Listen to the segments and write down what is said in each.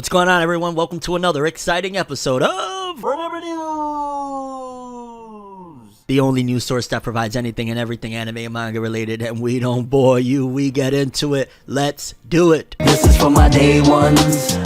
What's going on, everyone? Welcome to another exciting episode of Whatever News! the only news source that provides anything and everything anime and manga related, and we don't bore you, we get into it. Let's do it. This is for my day ones.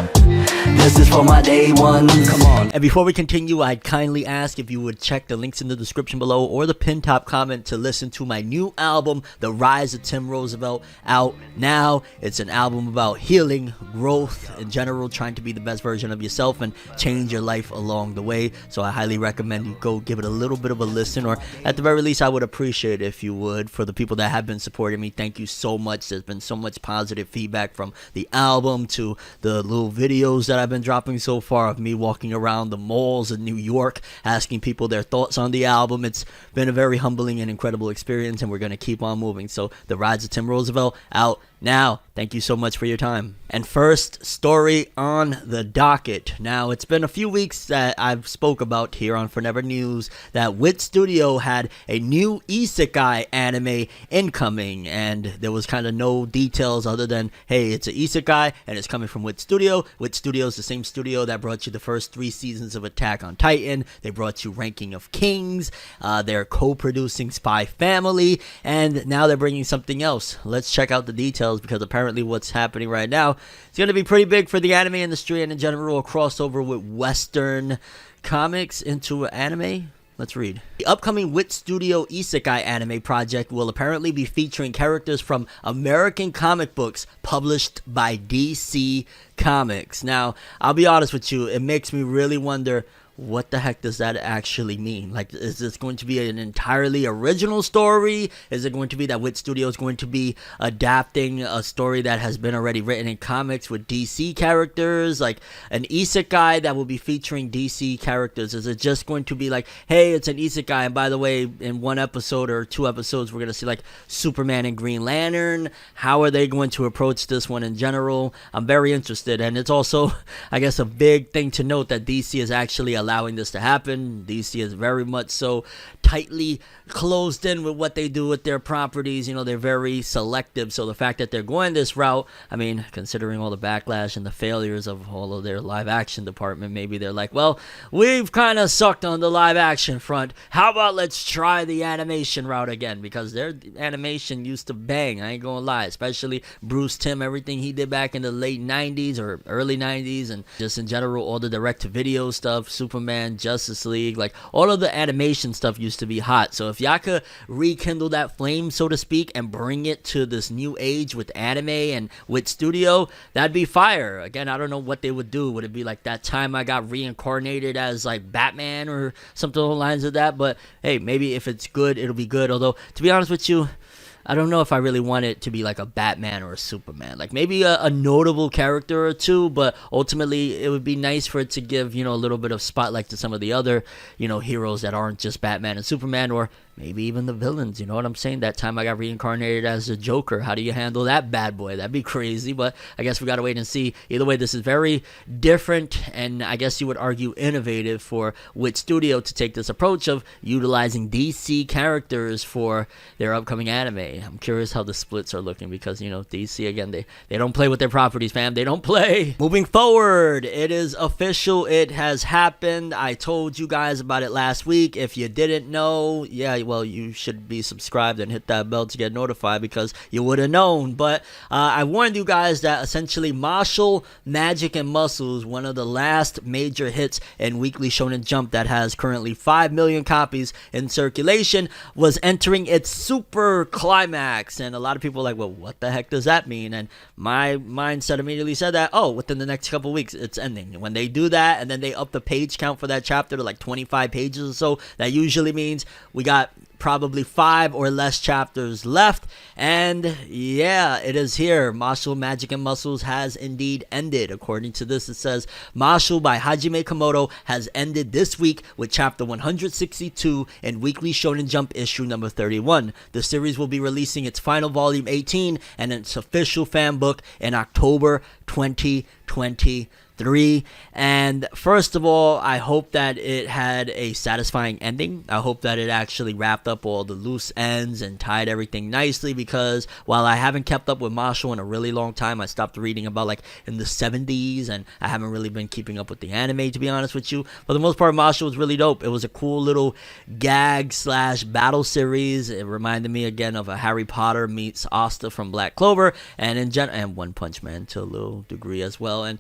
This is for my day ones. Come on. And before we continue, I'd kindly ask if you would check the links in the description below or the pinned top comment to listen to my new album, The Rise of Tim Roosevelt, out now. It's an album about healing, growth, in general, trying to be the best version of yourself and change your life along the way. So I highly recommend you go give it a little bit of a listen, or at the very least, I would appreciate it if you would. For the people that have been supporting me, thank you so much. There's been so much positive feedback from the album to the little videos that I've been dropping so far of me walking around the malls in New York asking people their thoughts on the album. It's been a very humbling and incredible experience, and we're going to keep on moving. So The Rise of Tim Roosevelt, out now. Thank you so much for your time. And first story on the docket. Now, it's been a few weeks that I've spoke about here on Forever News that Wit Studio had a new isekai anime incoming, and there was kind of no details other than, hey, it's an isekai and it's coming from Wit Studio. Wit Studio is the same studio that brought you the first 3 seasons of Attack on Titan. They brought you Ranking of Kings. They're co-producing Spy Family, and now they're bringing something else. Let's check out the details, because apparently what's happening right now is going to be pretty big for the anime industry and in general a crossover with Western comics into anime. Let's read. The upcoming Wit Studio Isekai anime project will apparently be featuring characters from American comic books published by DC Comics. Now, I'll be honest with you, it makes me really wonder, what the heck does that actually mean? Like, is this going to be an entirely original story? Is it going to be that Wit Studio is going to be adapting a story that has been already written in comics with DC characters? Like, an isekai that will be featuring DC characters? Is it just going to be like, hey, it's an isekai, and by the way, in 1 episode or 2 episodes, we're going to see, like, Superman and Green Lantern? How are they going to approach this one in general? I'm very interested, and it's also, I guess, a big thing to note that DC is actually allowing this to happen. DC is very much so tightly closed in with what they do with their properties. You know, they're very selective. So the fact that they're going this route, I mean, considering all the backlash and the failures of all of their live action department, maybe they're like, well, we've kind of sucked on the live action front. How about let's try the animation route again? Because their animation used to bang, I ain't gonna lie. Especially Bruce Timm, everything he did back in the late 90s or early 90s, and just in general, all the direct-to-video stuff, Superman, Justice League, like all of the animation stuff used to be hot. So if y'all could rekindle that flame, so to speak, and bring it to this new age with anime and with studio, that'd be fire. Again, I don't know what they would do. Would it be like that time I got reincarnated as like Batman or something along the lines of that? But hey, maybe if it's good, it'll be good. Although, to be honest with you, I don't know if I really want it to be like a Batman or a Superman. Like maybe a notable character or two, but ultimately it would be nice for it to give, you know, a little bit of spotlight to some of the other, you know, heroes that aren't just Batman and Superman, or maybe even the villains. You know what I'm saying? That time I got reincarnated as a Joker. How do you handle that bad boy? That'd be crazy, but I guess we gotta wait and see. Either way, this is very different, and I guess you would argue innovative for Wit Studio to take this approach of utilizing DC characters for their upcoming anime. I'm curious how the splits are looking, because, you know, DC, again, they don't play with their properties, fam. They don't play. Moving forward, it is official. It has happened. I told you guys about it last week. If you didn't know, yeah, well, you should be subscribed and hit that bell to get notified, because you would have known. But I warned you guys that essentially Mashle, Magic and Muscles, one of the last major hits in Weekly Shonen Jump that has currently 5 million copies in circulation, was entering its super climax. And a lot of people are like, well, what the heck does that mean? And my mindset immediately said that, oh, within the next couple weeks it's ending. When they do that and then they up the page count for that chapter to like 25 pages or so, that usually means we got probably 5 or less chapters left. And yeah, it is here. Mashle, Magic and Muscles has indeed ended. According to this, it says Mashle by Hajime Komodo has ended this week with chapter 162 in Weekly Shonen Jump issue number 31. The series will be releasing its final volume 18 and its official fan book in October 2023. 3. And first of all, I hope that it had a satisfying ending. I hope that it actually wrapped up all the loose ends and tied everything nicely, because while I haven't kept up with Mashle in a really long time, I stopped reading about like in the 70s, and I haven't really been keeping up with the anime, to be honest with you. For the most part, Mashle was really dope. It was a cool little gag slash battle series. It reminded me again of a Harry Potter meets Asta from Black Clover, and and One Punch Man to a little degree as well. And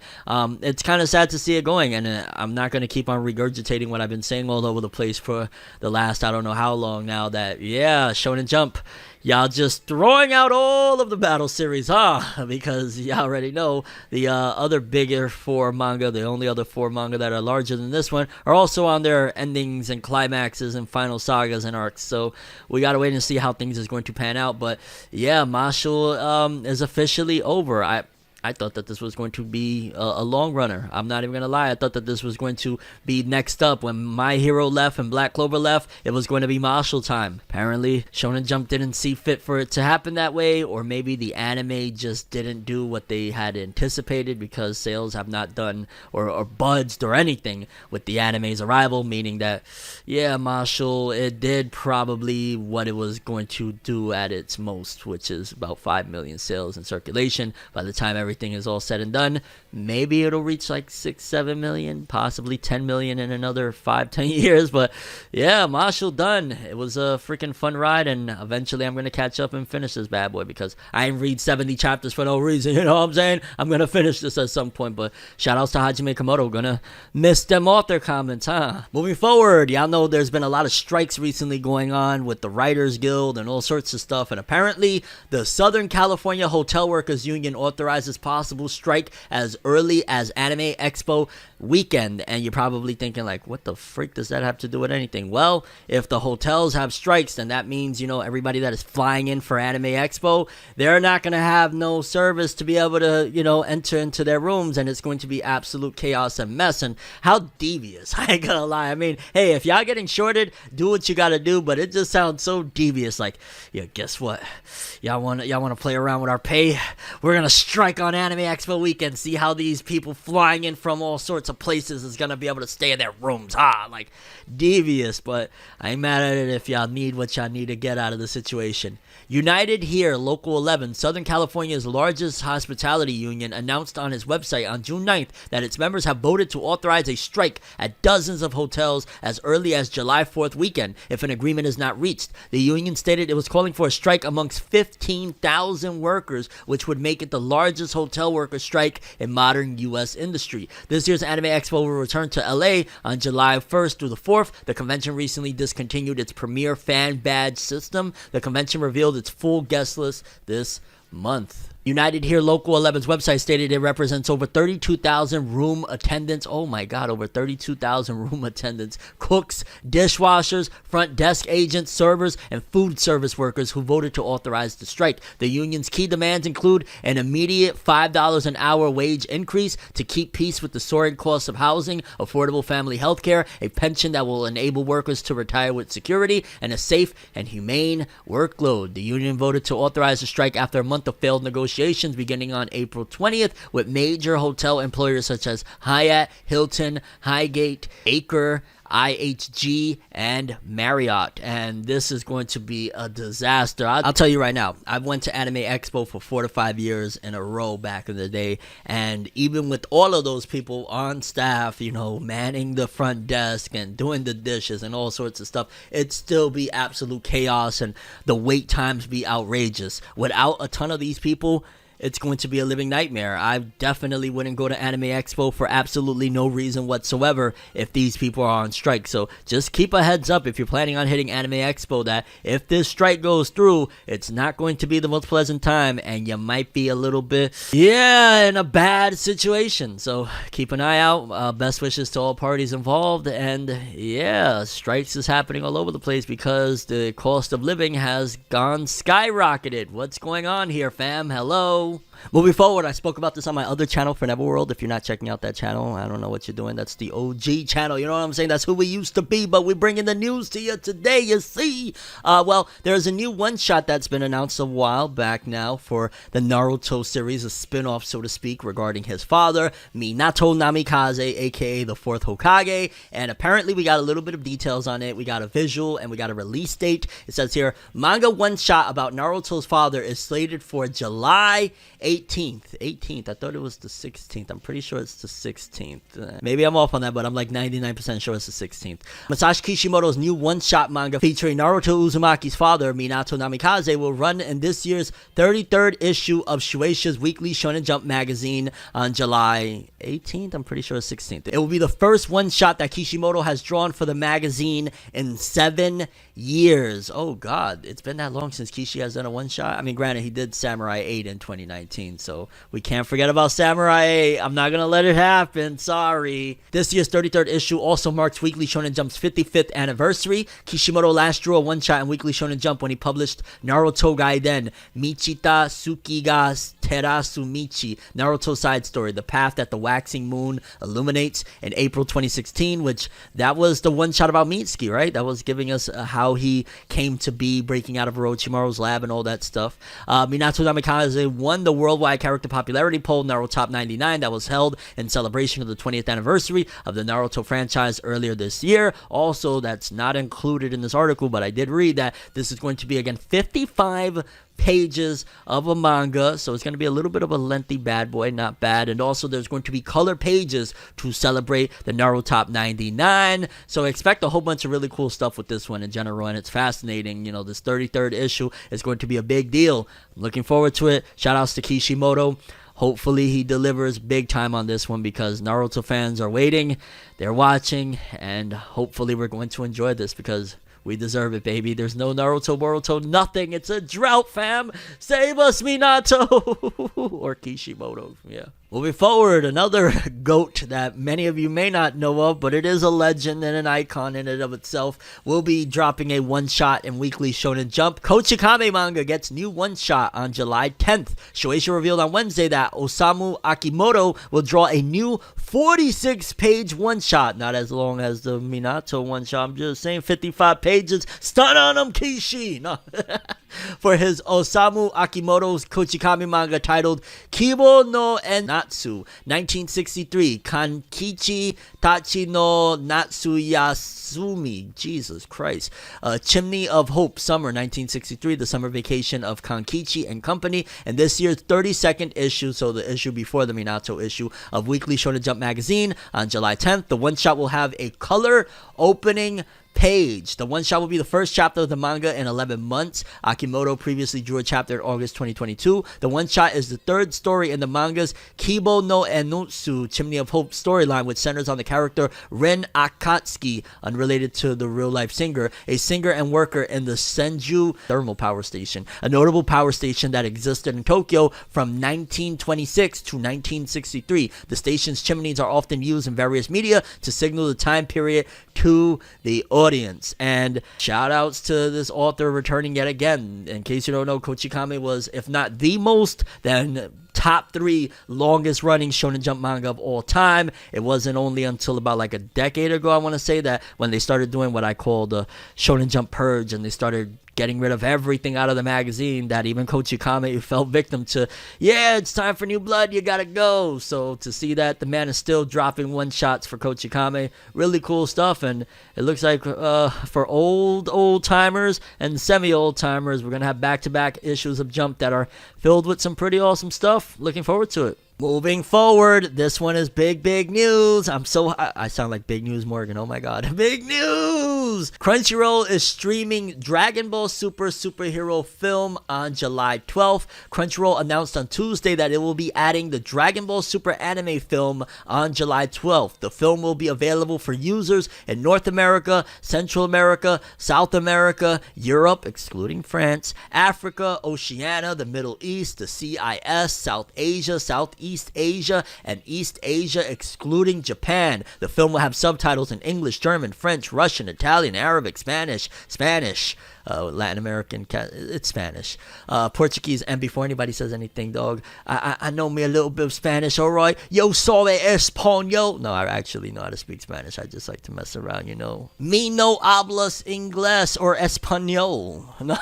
it's kind of sad to see it going, and I'm not going to keep on regurgitating what I've been saying all over the place for the last I don't know how long now, that yeah, Shonen Jump, y'all just throwing out all of the battle series, huh? Because y'all already know the other bigger 4 manga, the only other 4 manga that are larger than this one, are also on their endings and climaxes and final sagas and arcs. So we gotta wait and see how things is going to pan out. But yeah, Mashle is officially over. I thought that this was going to be a long runner. I'm not even going to lie. I thought that this was going to be next up. When My Hero left and Black Clover left, it was going to be Mashle time. Apparently, Shonen Jump didn't see fit for it to happen that way, or maybe the anime just didn't do what they had anticipated, because sales have not done or buzzed or anything with the anime's arrival, meaning that, yeah, Mashle, it did probably what it was going to do at its most, which is about 5 million sales in circulation. By the time everything is all said and done, maybe it'll reach like 6-7 million, possibly 10 million in another 5-10 years. But yeah, Mashle done. It was a freaking fun ride, and eventually I'm gonna catch up and finish this bad boy, because I ain't read 70 chapters for no reason, you know what I'm saying? I'm gonna finish this at some point. But shout outs to Hajime Komodo, gonna miss them author comments, huh? Moving forward, y'all know there's been a lot of strikes recently going on with the Writers Guild and all sorts of stuff, and apparently the Southern California Hotel Workers Union authorizes possible strike as early as Anime Expo weekend. And you're probably thinking like, what the freak does that have to do with anything? Well, if the hotels have strikes, then that means, you know, everybody that is flying in for Anime Expo, they're not going to have no service to be able to, you know, enter into their rooms, and it's going to be absolute chaos and mess. And how devious, I ain't gonna lie. I mean, hey, if y'all getting shorted, do what you gotta do, but it just sounds so devious. Like, yeah, guess what? Y'all want to play around with our pay? We're gonna strike on Anime Expo weekend, see how these people flying in from all sorts of places is gonna be able to stay in their rooms. Like, devious, but I ain't mad at it if y'all need what y'all need to get out of the situation. United Here Local 11, Southern California's largest hospitality union, announced on its website on June 9th that its members have voted to authorize a strike at dozens of hotels as early as July 4th weekend if an agreement is not reached. The union stated it was calling for a strike amongst 15,000 workers, which would make it the largest hotel worker strike in modern U.S. industry. This year's Anime Expo will return to LA on July 1st through the 4th. The convention recently discontinued its premier fan badge system. The convention revealed its full guest list this month. United Here Local 11's website stated it represents over 32,000 room attendants. Oh my God, over 32,000 room attendants, cooks, dishwashers, front desk agents, servers, and food service workers who voted to authorize the strike. The union's key demands include an immediate $5 an hour wage increase to keep pace with the soaring costs of housing, affordable family health care, a pension that will enable workers to retire with security, and a safe and humane workload. The union voted to authorize the strike after a month of failed negotiations beginning on April 20th with major hotel employers such as Hyatt, Hilton, Highgate, Acre, IHG, and Marriott. And this is going to be a disaster. I'll tell you right now, I went to Anime Expo for 4 to 5 years in a row back in the day, and even with all of those people on staff, you know, manning the front desk and doing the dishes and all sorts of stuff, it'd still be absolute chaos and the wait times be outrageous. Without a ton of these people, it's going to be a living nightmare. I definitely wouldn't go to Anime Expo for absolutely no reason whatsoever if these people are on strike. So just keep a heads up if you're planning on hitting Anime Expo that if this strike goes through, it's not going to be the most pleasant time, and you might be a little bit, in a bad situation. So keep an eye out. Best wishes to all parties involved. And strikes is happening all over the place because the cost of living has gone skyrocketed. What's going on here, fam? Hello? Minato. Moving forward, I spoke about this on my other channel, For Never World. If you're not checking out that channel, I don't know what you're doing. That's the OG channel. You know what I'm saying? That's who we used to be, but we're bringing the news to you today, you see. Well, there's a new one-shot that's been announced a while back now for the Naruto series, a spin-off, so to speak, regarding his father, Minato Namikaze, aka the 4th Hokage. And apparently we got a little bit of details on it. We got a visual and we got a release date. It says here, manga one-shot about Naruto's father is slated for July 18th. I thought it was the 16th. I'm pretty sure it's the 16th. Maybe I'm off on that, but I'm like 99% sure it's the 16th. Masashi Kishimoto's new one-shot manga featuring Naruto Uzumaki's father, Minato Namikaze, will run in this year's 33rd issue of Shueisha's weekly Shonen Jump magazine on July 18th. I'm pretty sure it's 16th. It will be the first one-shot that Kishimoto has drawn for the magazine in 7 years. Oh god, it's been that long since Kishi has done a one-shot. I mean, granted, he did Samurai 8 in 2019, so we can't forget about Samurai 8. I'm not gonna let it happen, sorry. This year's 33rd issue also marks Weekly Shonen Jump's 55th anniversary. Kishimoto last drew a one-shot in Weekly Shonen Jump when he published Naruto Gaiden Michita Tsukiga Terasu Michi, Naruto side story, the path that the waxing moon illuminates, in April 2016, which that was the one-shot about Mitsuki, right? That was giving us how he came to be, breaking out of Orochimaru's lab and all that stuff. Minato Namikaze won the worldwide character popularity poll, Naruto Top 99, that was held in celebration of the 20th anniversary of the Naruto franchise earlier this year. Also, that's not included in this article, but I did read that this is going to be, again, 55 pages of a manga, so it's going to be a little bit of a lengthy bad boy, not bad. And also there's going to be color pages to celebrate the Naruto Top 99, so expect a whole bunch of really cool stuff with this one in general, and it's fascinating. You know, this 33rd issue is going to be a big deal. I'm looking forward to it. Shout outs to Kishimoto. Hopefully he delivers big time on this one, because Naruto fans are waiting, they're watching, and hopefully we're going to enjoy this because we deserve it, baby. There's no Naruto, Boruto, nothing. It's a drought, fam. Save us, Minato. Or Kishimoto, yeah. Moving forward, another GOAT that many of you may not know of, but it is a legend and an icon in and of itself, will be dropping a one-shot in Weekly Shonen Jump. Kochikame manga gets new one-shot on July 10th. Shueisha revealed on Wednesday that Osamu Akimoto will draw a new 46-page one-shot, not as long as the Minato one-shot. I'm just saying 55 pages. Stun on him, Kishi! No. For his Osamu Akimoto's Kochikame manga titled Kibo no Natsu 1963 Kankichi Tachi no Natsuyasumi, Jesus Christ, Chimney of Hope Summer 1963, the summer vacation of Kankichi and Company, and this year's 32nd issue, so the issue before the Minato issue of Weekly Shonen Jump magazine on July 10th. The one shot will have a color opening page. The one shot will be the first chapter of the manga in 11 months. Akimoto previously drew a chapter in August 2022. The one shot is the third story in the manga's Kibo no Enutsu Chimney of Hope storyline, which centers on the character Ren Akatsuki, unrelated to the real-life singer, a singer and worker in the Senju Thermal Power Station, a notable power station that existed in Tokyo from 1926 to 1963. The station's chimneys are often used in various media to signal the time period to the audience. And shout outs to this author returning yet again. In case you don't know, Kochikame was, if not the most, then top 3 longest running Shonen Jump manga of all time. It wasn't only until about like a decade ago, I want to say, that when they started doing what I call the Shonen Jump purge, and they started getting rid of everything out of the magazine, that even Kochikame fell victim to, yeah, it's time for new blood, you gotta go. So to see that the man is still dropping one shots for Kochikame, really cool stuff. And it looks like for old timers and semi-old timers, we're gonna have back-to-back issues of Jump that are filled with some pretty awesome stuff. Looking forward to it. Moving forward, this one is big news. I sound like Big News Morgan. Oh my god. Big news! Crunchyroll is streaming Dragon Ball Super superhero film on July 12th. Crunchyroll announced on Tuesday that it will be adding the Dragon Ball Super anime film on July 12th. The film will be available for users in North America, Central America, South America, Europe, excluding France, Africa, Oceania, the Middle East, the CIS, South Asia, Southeast Asia, and East Asia, excluding Japan. The film will have subtitles in English, German, French, Russian, Italian, Korean, Arabic, Spanish, Latin American, it's Spanish, Portuguese, and before anybody says anything, dog, I know me a little bit of Spanish, alright? Yo soy español. No, I actually know how to speak Spanish. I just like to mess around, you know. Me no hablas inglés or español. No.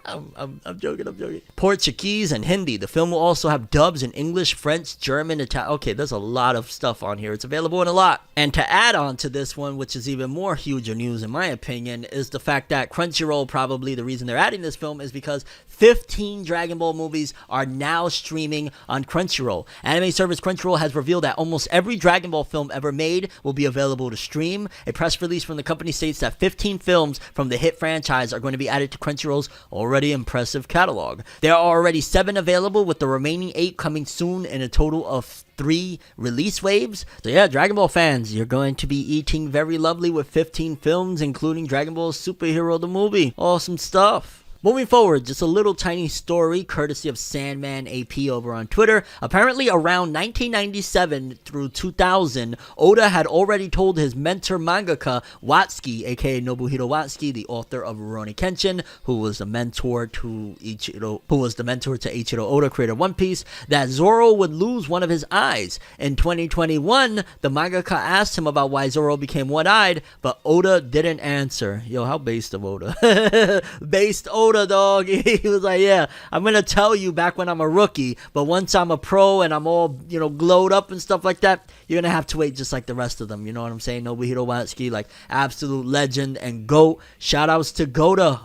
I'm joking. Portuguese and Hindi. The film will also have dubs in English, French, German, Italian. Okay, there's a lot of stuff on here. It's available in a lot. And to add on to this one, which is even more huger news in my opinion, is the fact that Crunchyroll, probably the reason they're adding this film is because 15 Dragon Ball movies are now streaming on Crunchyroll. Anime service Crunchyroll has revealed that almost every Dragon Ball film ever made will be available to stream. A press release from the company states that 15 films from the hit franchise are going to be added to Crunchyroll's already impressive catalog. There are already 7 available, with the remaining 8 coming soon in a total of 3 release waves. So yeah, Dragon Ball fans, you're going to be eating very lovely with 15 films, including Dragon Ball Superhero the movie. Awesome stuff. Moving forward, just a little tiny story courtesy of Sandman AP over on Twitter. Apparently around 1997 through 2000, Oda had already told his mentor mangaka Watsuki, aka Nobuhiro Watsuki, the author of Rurouni Kenshin, who was the mentor to Eiichiro Oda, creator of One Piece, that Zoro would lose one of his eyes. In 2021, the mangaka asked him about why Zoro became one-eyed, but Oda didn't answer. Yo, how based of Oda. Based Oda, dog. He was like, yeah, I'm gonna tell you back when I'm a rookie, but once I'm a pro and I'm all, you know, glowed up and stuff like that, you're gonna have to wait just like the rest of them. You know what I'm saying? Nobuhiro Watsuki, like, absolute legend and GOAT. Shout outs to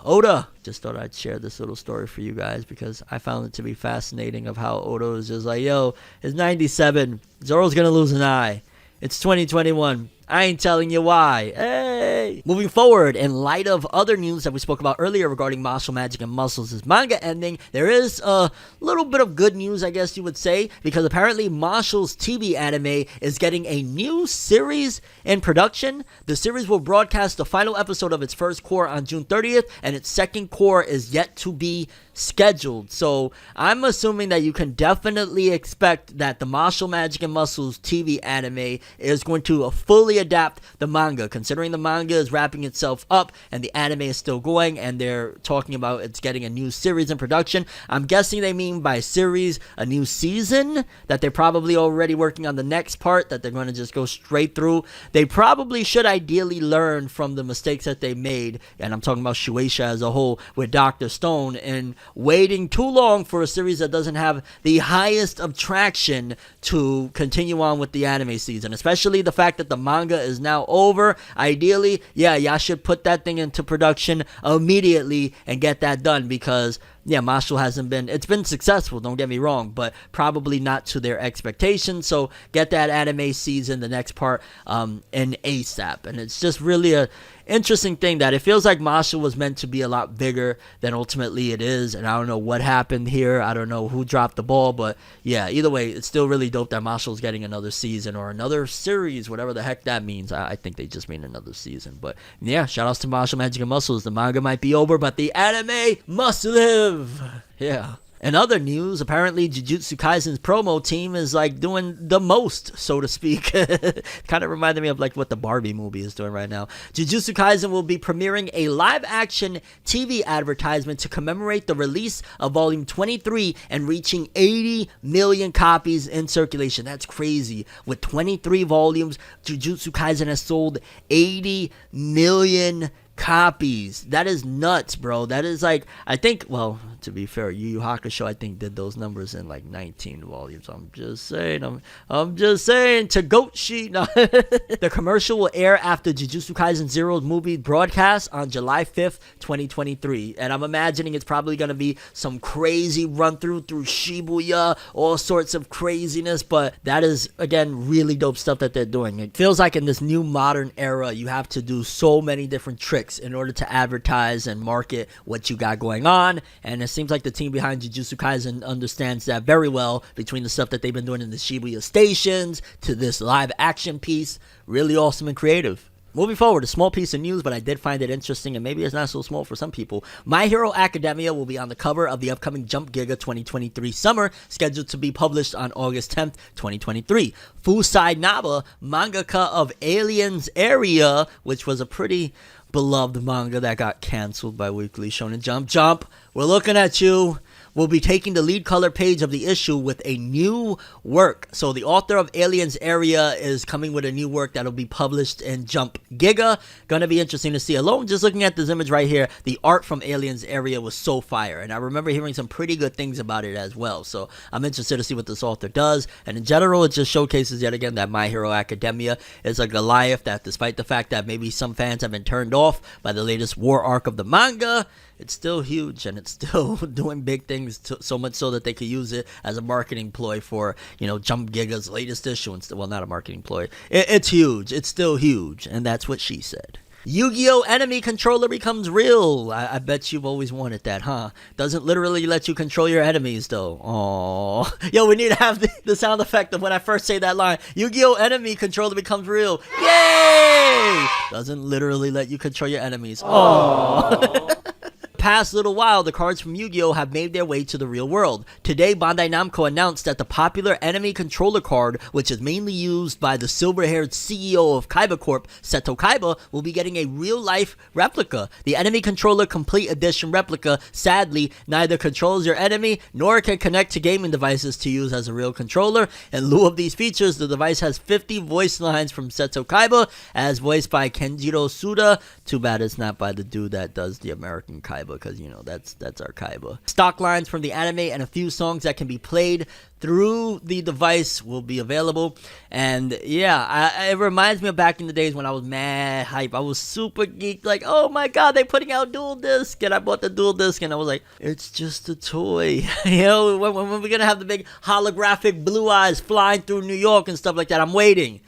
Oda. Just thought I'd share this little story for you guys because I found it to be fascinating of how Oda is just like, yo, it's 97, Zoro's gonna lose an eye. It's 2021. I ain't telling you why. Hey! Moving forward, in light of other news that we spoke about earlier regarding Mashle, Magic, and Muscles' manga ending, there is a little bit of good news, I guess you would say, because apparently Mashle's TV anime is getting a new series in production. The series will broadcast the final episode of its first core on June 30th, and its second core is yet to be scheduled. So I'm assuming that you can definitely expect that the Mashle, Magic, and Muscles TV anime is going to fully adapt the manga, considering the manga is wrapping itself up and the anime is still going, and they're talking about it's getting a new series in production. I'm guessing they mean by series a new season, that they're probably already working on the next part, that they're going to just go straight through. They probably should ideally learn from the mistakes that they made, and I'm talking about Shueisha as a whole with Dr. Stone, and waiting too long for a series that doesn't have the highest of traction to continue on with the anime season, especially the fact that the manga is now over. Ideally, yeah, y'all should put that thing into production immediately and get that done, because yeah, Mashle hasn't been, it's been successful, don't get me wrong, but probably not to their expectations. So get that anime season, the next part, in ASAP. And it's just really a interesting thing that it feels like Mashle was meant to be a lot bigger than ultimately it is, and I don't know what happened here. I don't know who dropped the ball, but yeah, either way, it's still really dope that Mashle's getting another season or another series, whatever the heck that means. I think they just mean another season, but yeah, shout outs to Mashle, Magic, and Muscles. The manga might be over, but the anime must live. Yeah. In other news, apparently Jujutsu Kaisen's promo team is like doing the most, so to speak. Kind of reminded me of like what the Barbie movie is doing right now. Jujutsu Kaisen will be premiering a live-action TV advertisement to commemorate the release of Volume 23 and reaching 80 million copies in circulation. That's crazy. With 23 volumes, Jujutsu Kaisen has sold 80 million copies. That is nuts, bro. That is like, I think, well, to be fair, Yu Yu Hakusho, I think, did those numbers in like 19 volumes. I'm just saying, I'm just saying, to goat sheet. No. The commercial will air after Jujutsu Kaisen Zero's movie broadcast on July 5th, 2023. And I'm imagining it's probably going to be some crazy run through Shibuya, all sorts of craziness. But that is, again, really dope stuff that they're doing. It feels like in this new modern era, you have to do so many different tricks in order to advertise and market what you got going on. And it seems like the team behind Jujutsu Kaisen understands that very well, between the stuff that they've been doing in the Shibuya stations to this live action piece. Really awesome and creative. Moving forward, a small piece of news, but I did find it interesting, and maybe it's not so small for some people. My Hero Academia will be on the cover of the upcoming Jump Giga 2023 summer, scheduled to be published on August 10th, 2023. Fusai Naba, mangaka of Aliens Area, which was a pretty beloved manga that got canceled by Weekly Shonen Jump. Jump, we're looking at you. Will be taking the lead color page of the issue with a new work. So the author of Aliens Area is coming with a new work that'll be published in Jump Giga. Gonna be interesting to see. Alone, just looking at this image right here, the art from Aliens Area was so fire. And I remember hearing some pretty good things about it as well. So I'm interested to see what this author does. And in general, it just showcases yet again that My Hero Academia is a Goliath that, despite the fact that maybe some fans have been turned off by the latest war arc of the manga, it's still huge and it's still doing big things, so much so that they could use it as a marketing ploy for, Jump Giga's latest issue. Well, not a marketing ploy. It's huge. It's still huge. And that's what she said. Yu-Gi-Oh! Enemy controller becomes real. I bet you've always wanted that, huh? Doesn't literally let you control your enemies, though. Aww. Yo, we need to have the sound effect of when I first say that line. Yu-Gi-Oh! Enemy controller becomes real. Yay! Doesn't literally let you control your enemies. Aww. Past little while, the cards from Yu-Gi-Oh! Have made their way to the real world. Today, Bandai Namco announced that the popular enemy controller card, which is mainly used by the silver-haired CEO of Kaiba Corp, Seto Kaiba, will be getting a real-life replica. The enemy controller complete edition replica, sadly, neither controls your enemy, nor can connect to gaming devices to use as a real controller. In lieu of these features, the device has 50 voice lines from Seto Kaiba, as voiced by Kenjiro Suda. Too bad it's not by the dude that does the American Kaiba, because that's our Kaiba. Stock lines from the anime and a few songs that can be played through the device will be available. And yeah, it reminds me of back in the days when I was mad hype. I was super geeked, like, oh my god, they're putting out dual disc, and I bought the dual disc and I was like, it's just a toy. When we're gonna have the big holographic blue eyes flying through New York and stuff like that? I'm waiting,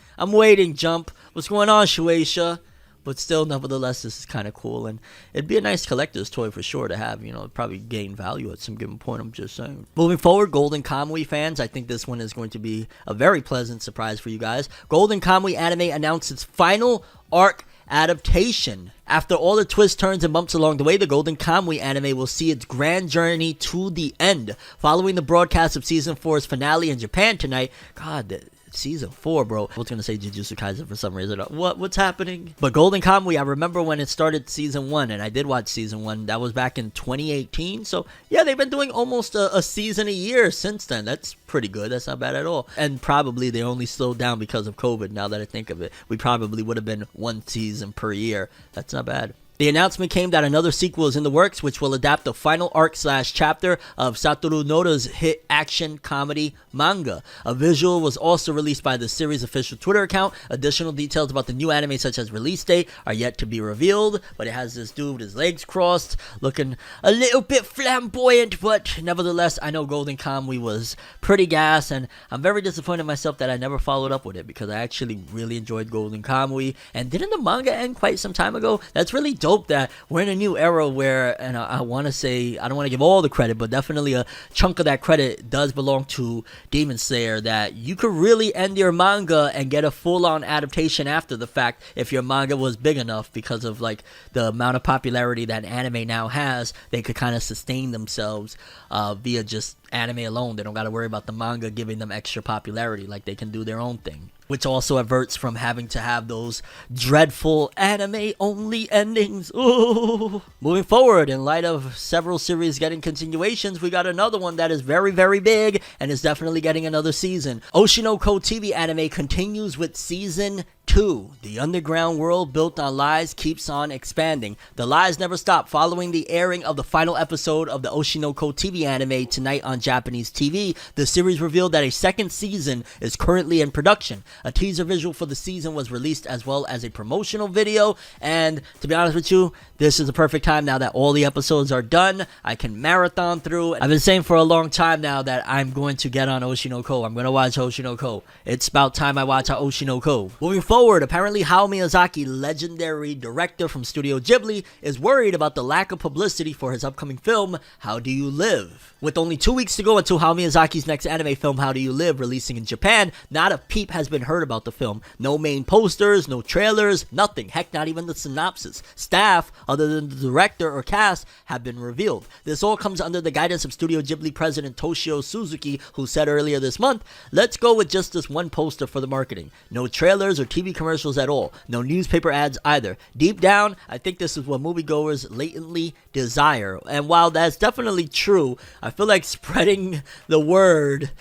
Jump. What's going on, Shueisha? But still, nevertheless, this is kind of cool. And it'd be a nice collector's toy for sure to have. Probably gain value at some given point, I'm just saying. Moving forward, Golden Kamuy fans, I think this one is going to be a very pleasant surprise for you guys. Golden Kamuy anime announced its final arc adaptation. After all the twists, turns, and bumps along the way, the Golden Kamuy anime will see its grand journey to the end. Following the broadcast of Season 4's finale in Japan tonight, God, Season 4, bro. I was gonna say Jujutsu Kaisen for some reason. What's happening? But Golden Kamuy, I remember when it started Season 1, and I did watch Season 1. That was back in 2018. So, yeah, they've been doing almost a season a year since then. That's pretty good. That's not bad at all. And probably they only slowed down because of COVID, now that I think of it. We probably would have been one season per year. That's not bad. The announcement came that another sequel is in the works, which will adapt the final arc/chapter of Satoru Noda's hit action comedy Manga. A visual was also released by the series' official Twitter account. Additional details about the new anime, such as release date, are yet to be revealed, but it has this dude with his legs crossed, looking a little bit flamboyant, but nevertheless, I know Golden Kamuy was pretty gas, and I'm very disappointed in myself that I never followed up with it, because I actually really enjoyed Golden Kamuy. And didn't the manga end quite some time ago? That's really dope that we're in a new era where, and I want to say, I don't want to give all the credit, but definitely a chunk of that credit does belong to Demon Slayer, that you could really end your manga and get a full-on adaptation after the fact if your manga was big enough, because of like the amount of popularity that anime now has. They could kind of sustain themselves via just anime alone. They don't got to worry about the manga giving them extra popularity. Like, they can do their own thing, which also averts from having to have those dreadful anime-only endings. Ooh. Moving forward, in light of several series getting continuations, we got another one that is very, very big and is definitely getting another season. Oshinoko TV anime continues with Season 2. The underground world built on lies keeps on expanding. The lies never stop. Following the airing of the final episode of the Oshinoko TV anime tonight on Japanese TV, the series revealed that a second season is currently in production. A teaser visual for the season was released, as well as a promotional video, and to be honest with you, this is the perfect time now that all the episodes are done. I can marathon through. I've been saying for a long time now that I'm going to get on Oshinoko. I'm going to watch Oshinoko. It's about time I watch Oshinoko. Moving forward, apparently Hayao Miyazaki, legendary director from Studio Ghibli, is worried about the lack of publicity for his upcoming film, How Do You Live? With only 2 weeks to go until Hayao Miyazaki's next anime film, How Do You Live, releasing in Japan, not a peep has been heard about the film. No main posters, no trailers, nothing. Heck, not even the synopsis. Staff, other than the director or cast, have been revealed. This all comes under the guidance of Studio Ghibli president Toshio Suzuki, who said earlier this month, "Let's go with just this one poster for the marketing. No trailers or teasers TV commercials at all. No newspaper ads either. Deep down, I think this is what moviegoers latently desire. And while that's definitely true, I feel like spreading the word,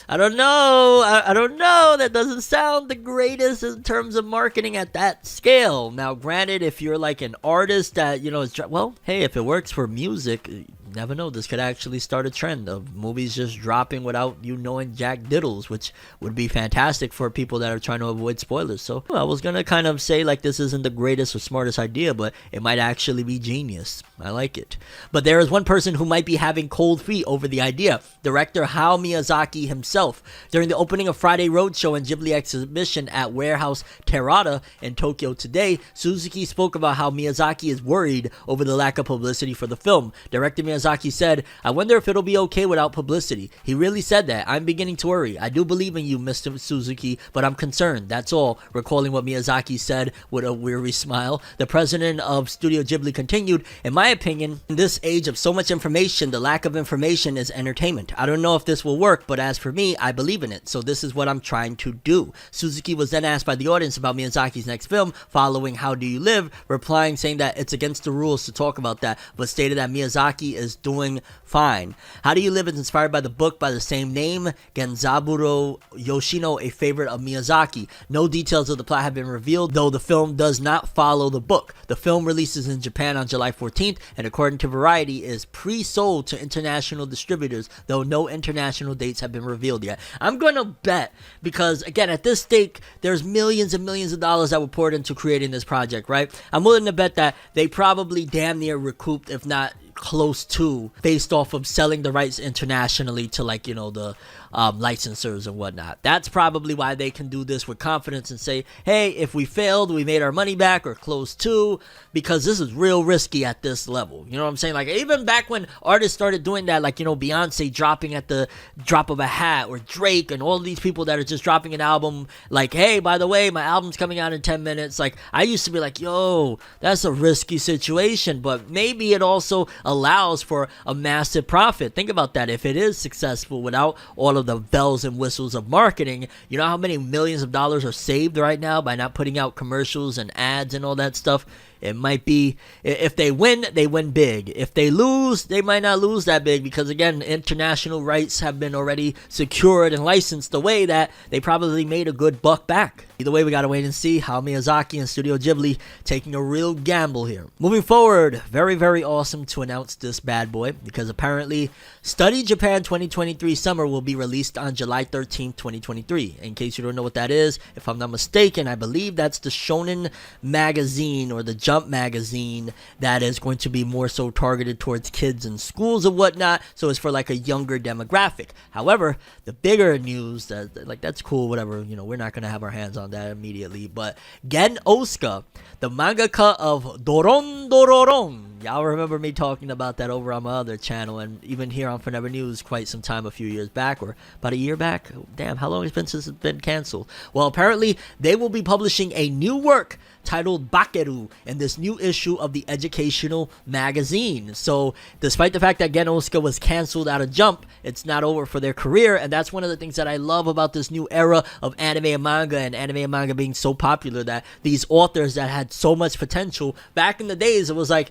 I don't know. I don't know. That doesn't sound the greatest in terms of marketing at that scale. Now, granted, if you're like an artist that, is, well, hey, if it works for music, you never know. This could actually start a trend of movies just dropping without you knowing jack diddles, which would be fantastic for people that are trying to avoid spoilers. So I was going to kind of say like this isn't the greatest or smartest idea, but it might actually be genius. I like it. But there is one person who might be having cold feet over the idea. Director Hayao Miyazaki himself. During the opening of Friday Roadshow and Ghibli exhibition at Warehouse Terada in Tokyo today, Suzuki spoke about how Miyazaki is worried over the lack of publicity for the film. Director Miyazaki said, "I wonder if it'll be okay without publicity." He really said that. "I'm beginning to worry. I do believe in you, Mr. Suzuki, but I'm concerned. That's all." Recalling what Miyazaki said with a weary smile, the president of Studio Ghibli continued, "In my opinion, in this age of so much information, the lack of information is entertainment. I don't know if this will work, but as for me, I believe in it. So this is what I'm trying to do." Suzuki was then asked by the audience about Miyazaki's next film, following How Do You Live, replying saying that it's against the rules to talk about that, but stated that Miyazaki is doing fine. How Do You Live is inspired by the book by the same name, Genzaburo Yoshino, a favorite of Miyazaki. No details of the plot have been revealed, though the film does not follow the book. The film releases in Japan on July 14th, and according to Variety, is pre-sold to international distributors, though no international dates have been revealed yet. I'm going to bet, because again, at this stake, there's millions and millions of dollars that were poured into creating this project, right? I'm willing to bet that they probably damn near recouped, if not close to, based off of selling the rights internationally to like, the licensors and whatnot. That's probably why they can do this with confidence and say, hey, if we failed, we made our money back or close to, because this is real risky at this level. You know what I'm saying? Like even back when artists started doing that, like, Beyonce dropping at the drop of a hat, or Drake and all these people that are just dropping an album like, hey, by the way, my album's coming out in 10 minutes. Like I used to be like, yo, that's a risky situation, but maybe it also allows for a massive profit. Think about that. If it is successful without all of the bells and whistles of marketing, you know how many millions of dollars are saved right now by not putting out commercials and ads and all that stuff? It might be, if they win, they win big. If they lose, they might not lose that big, because again, international rights have been already secured and licensed away that they probably made a good buck back. Either way, we gotta wait and see how Miyazaki and Studio Ghibli taking a real gamble here. Moving forward, very, very awesome to announce this bad boy, because apparently Study Japan 2023 Summer will be released on July 13th, 2023. In case you don't know what that is, if I'm not mistaken, I believe that's the Shonen magazine or the Jump magazine that is going to be more so targeted towards kids in schools and whatnot, so it's for like a younger demographic. However, the bigger news, that's cool, whatever, we're not gonna have our hands on that immediately, but Gen Osuka, the mangaka of Dororon, y'all remember me talking about that over on my other channel, and even here on Forever News quite some time, a few years back, or about a year back. Damn, how long has it been since it's been canceled? Well, apparently they will be publishing a new work titled Bakeru in this new issue of the educational magazine. So despite the fact that Gen Osuka was canceled out of Jump, it's not over for their career, and that's one of the things that I love about this new era of anime and manga being so popular, that these authors that had so much potential back in the days, it was like,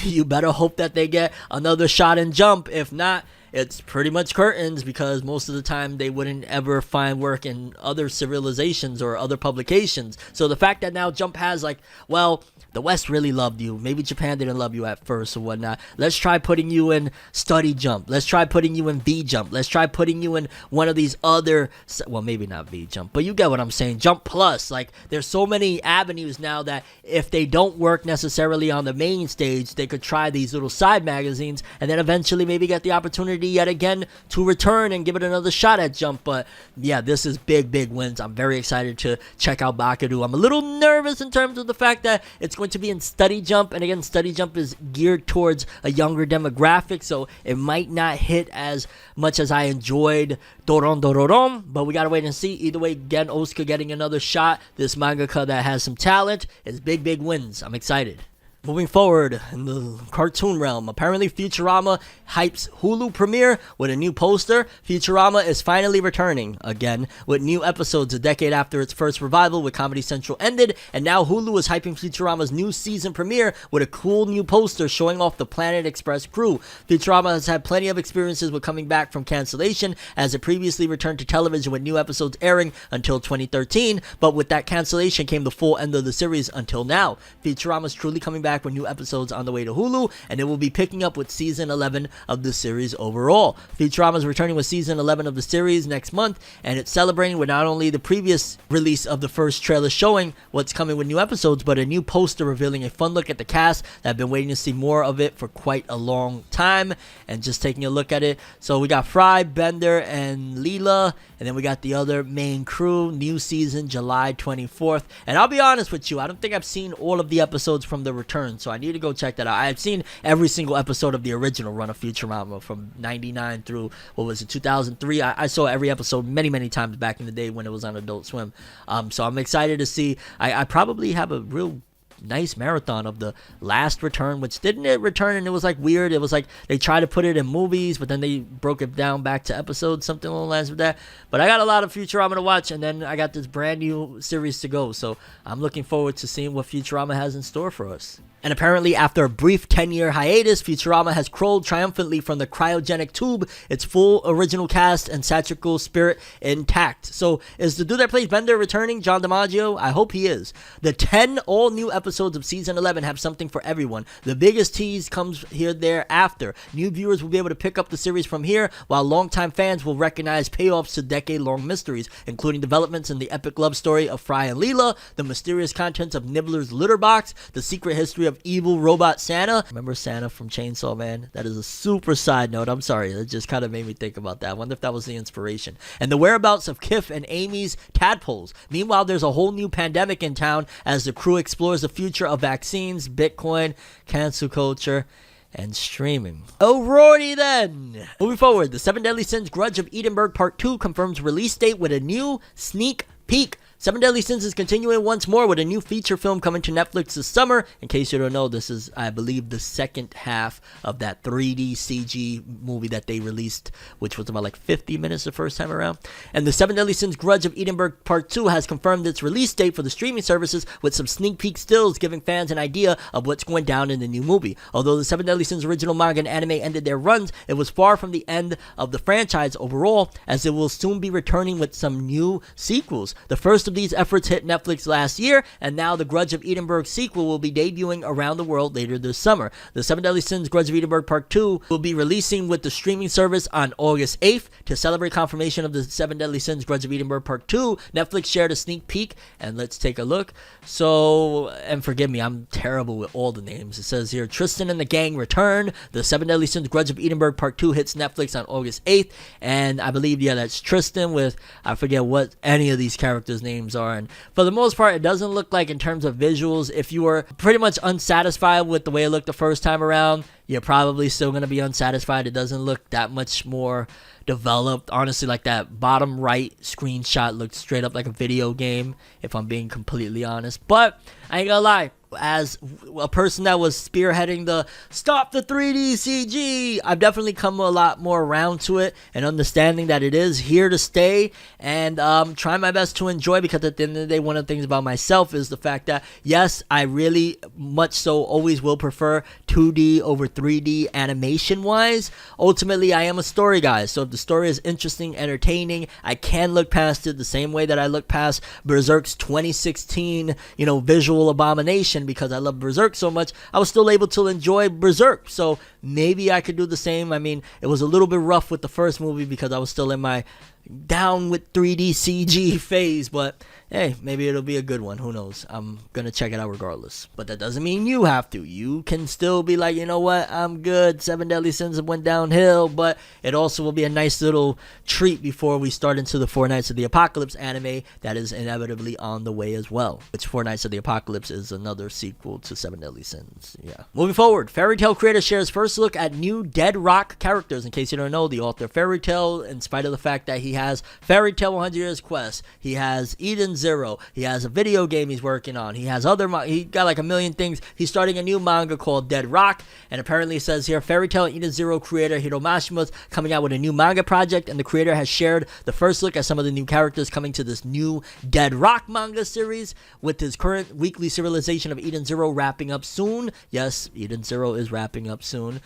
you better hope that they get another shot in Jump. If not, it's pretty much curtains, because most of the time they wouldn't ever find work in other civilizations or other publications. So the fact that now Jump has like, well, the West really loved you, maybe Japan didn't love you at first or whatnot, let's try putting you in Study Jump, let's try putting you in V Jump, let's try putting you in one of these other, well, maybe not V Jump, but you get what I'm saying, Jump Plus. Like there's so many avenues now that if they don't work necessarily on the main stage, they could try these little side magazines and then eventually maybe get the opportunity yet again to return and give it another shot at Jump. But yeah, this is big wins. I'm very excited to check out Bakeru. I'm a little nervous in terms of the fact that it's going to be in Study Jump, and again, Study Jump is geared towards a younger demographic, so it might not hit as much as I enjoyed Dororon, but we gotta wait and see. Either way, Gen Osuka getting another shot, this mangaka that has some talent, is big wins. I'm excited. Moving forward in the cartoon realm, apparently Futurama hypes Hulu premiere with a new poster. Futurama is finally returning again with new episodes a decade after its first revival with Comedy Central ended, and now Hulu is hyping Futurama's new season premiere with a cool new poster showing off the Planet Express crew. Futurama has had plenty of experiences with coming back from cancellation, as it previously returned to television with new episodes airing until 2013, but with that cancellation came the full end of the series until now. Futurama is truly coming back with new episodes on the way to Hulu, and it will be picking up with season 11 of the series overall. Futurama is returning with season 11 of the series next month, and it's celebrating with not only the previous release of the first trailer showing what's coming with new episodes, but a new poster revealing a fun look at the cast that I've been waiting to see more of it for quite a long time. And just taking a look at it, so we got Fry, Bender, and Leela, and then we got the other main crew. New season July 24th, and I'll be honest with you, I don't think I've seen all of the episodes from the return, so I need to go check that out. I've seen every single episode of the original run of Futurama from 99 through, 2003. I saw every episode many times back in the day when it was on Adult Swim. So I'm excited to see. I probably have a real nice marathon of the last return, which didn't return, and it was like weird. It was like they tried to put it in movies, but then they broke it down back to episodes, something along the lines of that. But I got a lot of Futurama to watch, and then I got this brand new series to go, so I'm looking forward to seeing what Futurama has in store for us. And apparently, after a brief 10-year hiatus, Futurama has crawled triumphantly from the cryogenic tube, its full original cast and satirical spirit intact. So, is the dude that plays Bender returning, John DiMaggio? I hope he is. The 10 all-new episodes of Season 11 have something for everyone. The biggest tease comes here thereafter. New viewers will be able to pick up the series from here, while longtime fans will recognize payoffs to decade-long mysteries, including developments in the epic love story of Fry and Leela, the mysterious contents of Nibbler's litter box, the secret history of evil robot Santa. Remember Santa from Chainsaw Man? That is a super side note. I'm sorry. That just kind of made me think about that. I wonder if that was the inspiration. And the whereabouts of Kif and Amy's tadpoles. Meanwhile, there's a whole new pandemic in town as the crew explores the future of vaccines, Bitcoin, cancel culture, and streaming. Alrighty then. Moving forward, the Seven Deadly Sins Grudge of Edinburgh Part 2 confirms release date with a new sneak peek. Seven Deadly Sins is continuing once more with a new feature film coming to Netflix this summer. In case you don't know, this is, I believe, the second half of that 3D CG movie that they released, which was about like 50 minutes the first time around. And the Seven Deadly Sins Grudge of Edinburgh Part 2 has confirmed its release date for the streaming services with some sneak peek stills giving fans an idea of what's going down in the new movie. Although the Seven Deadly Sins original manga and anime ended their runs, it was far from the end of the franchise overall, as it will soon be returning with some new sequels. The first of these efforts hit Netflix last year, and now the Grudge of Edinburgh sequel will be debuting around the world later this summer. The Seven Deadly Sins Grudge of Edinburgh Part 2 will be releasing with the streaming service on August 8th. To celebrate confirmation of the Seven Deadly Sins Grudge of Edinburgh Part 2, Netflix shared a sneak peek, and let's take a look. So, and forgive me, I'm terrible with all the names. It says here, Tristan and the gang return. The Seven Deadly Sins Grudge of Edinburgh Part 2 hits Netflix on August 8th, and I believe, yeah, that's Tristan with, I forget what any of these characters' names are. And for the most part, it doesn't look like, in terms of visuals, if you were pretty much unsatisfied with the way it looked the first time around, you're probably still going to be unsatisfied. It doesn't look that much more developed. Honestly, like that bottom right screenshot looked straight up like a video game, if I'm being completely honest. But I ain't gonna lie, as a person that was spearheading the stop the 3D CG, I've definitely come a lot more around to it and understanding that it is here to stay, and trying my best to enjoy, because at the end of the day, one of the things about myself is the fact that, yes, I really much so always will prefer 2D over 3D animation wise. Ultimately, I am a story guy, so if the story is interesting, entertaining, I can look past it the same way that I look past Berserk's 2016 visual abomination. Because I love Berserk so much, I was still able to enjoy Berserk. So maybe I could do the same. I mean, it was a little bit rough with the first movie because I was still in my down with 3D CG phase, but hey, maybe it'll be a good one. Who knows? I'm gonna check it out regardless. But that doesn't mean you have to. You can still be like, you know what, I'm good. Seven Deadly Sins went downhill, but it also will be a nice little treat before we start into the Four Nights of the Apocalypse anime that is inevitably on the way as well. Which Four Nights of the Apocalypse is another sequel to Seven Deadly Sins. Yeah. Moving forward, Fairy Tail creator shares first look at new Dead Rock characters. In case you don't know, the author of Fairy Tail, in spite of the fact that he has Fairy Tail 100 Years Quest. He has Eden Zero. He has a video game he's working on. He has he got like a million things. He's starting a new manga called Dead Rock, and apparently it says here Fairy Tail Eden Zero creator Hiro Mashima's coming out with a new manga project, and the creator has shared the first look at some of the new characters coming to this new Dead Rock manga series, with his current weekly serialization of Eden Zero wrapping up soon. Yes, Eden Zero is wrapping up soon.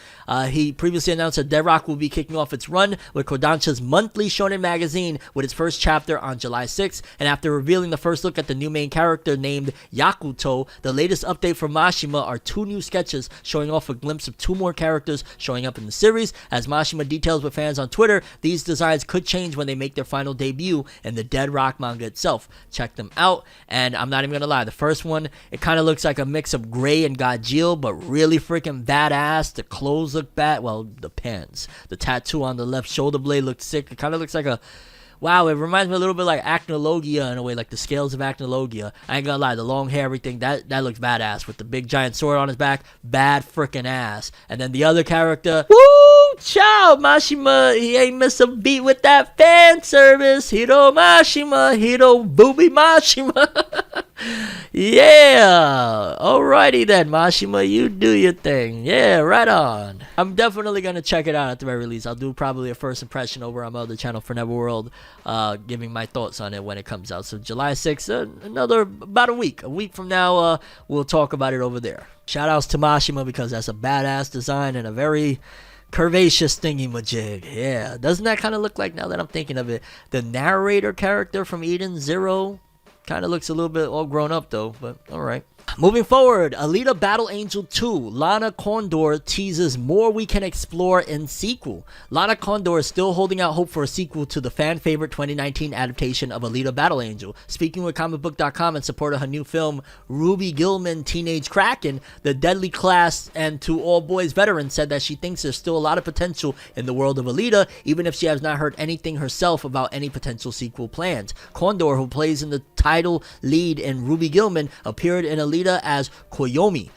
He previously announced that Dead Rock will be kicking off its run with Kodansha's monthly Shonen magazine with its first chapter on July 6th, and after revealing the first look at the new main character named Yakuto, the latest update from Mashima are 2 new sketches showing off a glimpse of 2 more characters showing up in the series. As Mashima details with fans on Twitter, these designs could change when they make their final debut in the Dead Rock manga itself. Check them out, and I'm not even gonna lie, the first one, it kind of looks like a mix of Grey and Gajil, but really freaking badass. The clothes look bad, well, the pants, the tattoo on the left shoulder blade looks sick. It kind of looks like a, wow, it reminds me a little bit like Acnologia in a way, like the scales of Acnologia. I ain't gonna lie, the long hair, everything, that looks badass with the big giant sword on his back, bad freaking ass. And then the other character, woo, ciao, Mashima, he ain't miss a beat with that fan service. Hiro Mashima, Hiro Booby Mashima. Yeah, alrighty then, Mashima, you do your thing. Yeah, right on. I'm definitely gonna check it out at the very least. I'll do probably a first impression over on my other channel for Neverworld, giving my thoughts on it when it comes out. So July 6th, about a week from now, we'll talk about it over there. Shout outs to Mashima, because that's a badass design and a very curvaceous thingy-majig. Yeah, doesn't that kind of look like, now that I'm thinking of it, the narrator character from Eden Zero? Kind of looks a little bit all grown up though, but alright. Moving forward, Alita Battle Angel 2, Lana Condor teases more we can explore in sequel. Lana Condor is still holding out hope for a sequel to the fan-favorite 2019 adaptation of Alita Battle Angel. Speaking with comicbook.com in support of her new film, Ruby Gillman Teenage Kraken, the Deadly Class and To All Boys veteran said that she thinks there's still a lot of potential in the world of Alita, even if she has not heard anything herself about any potential sequel plans. Condor, who plays in the title lead in Ruby Gillman, appeared in Alita as Koyomi.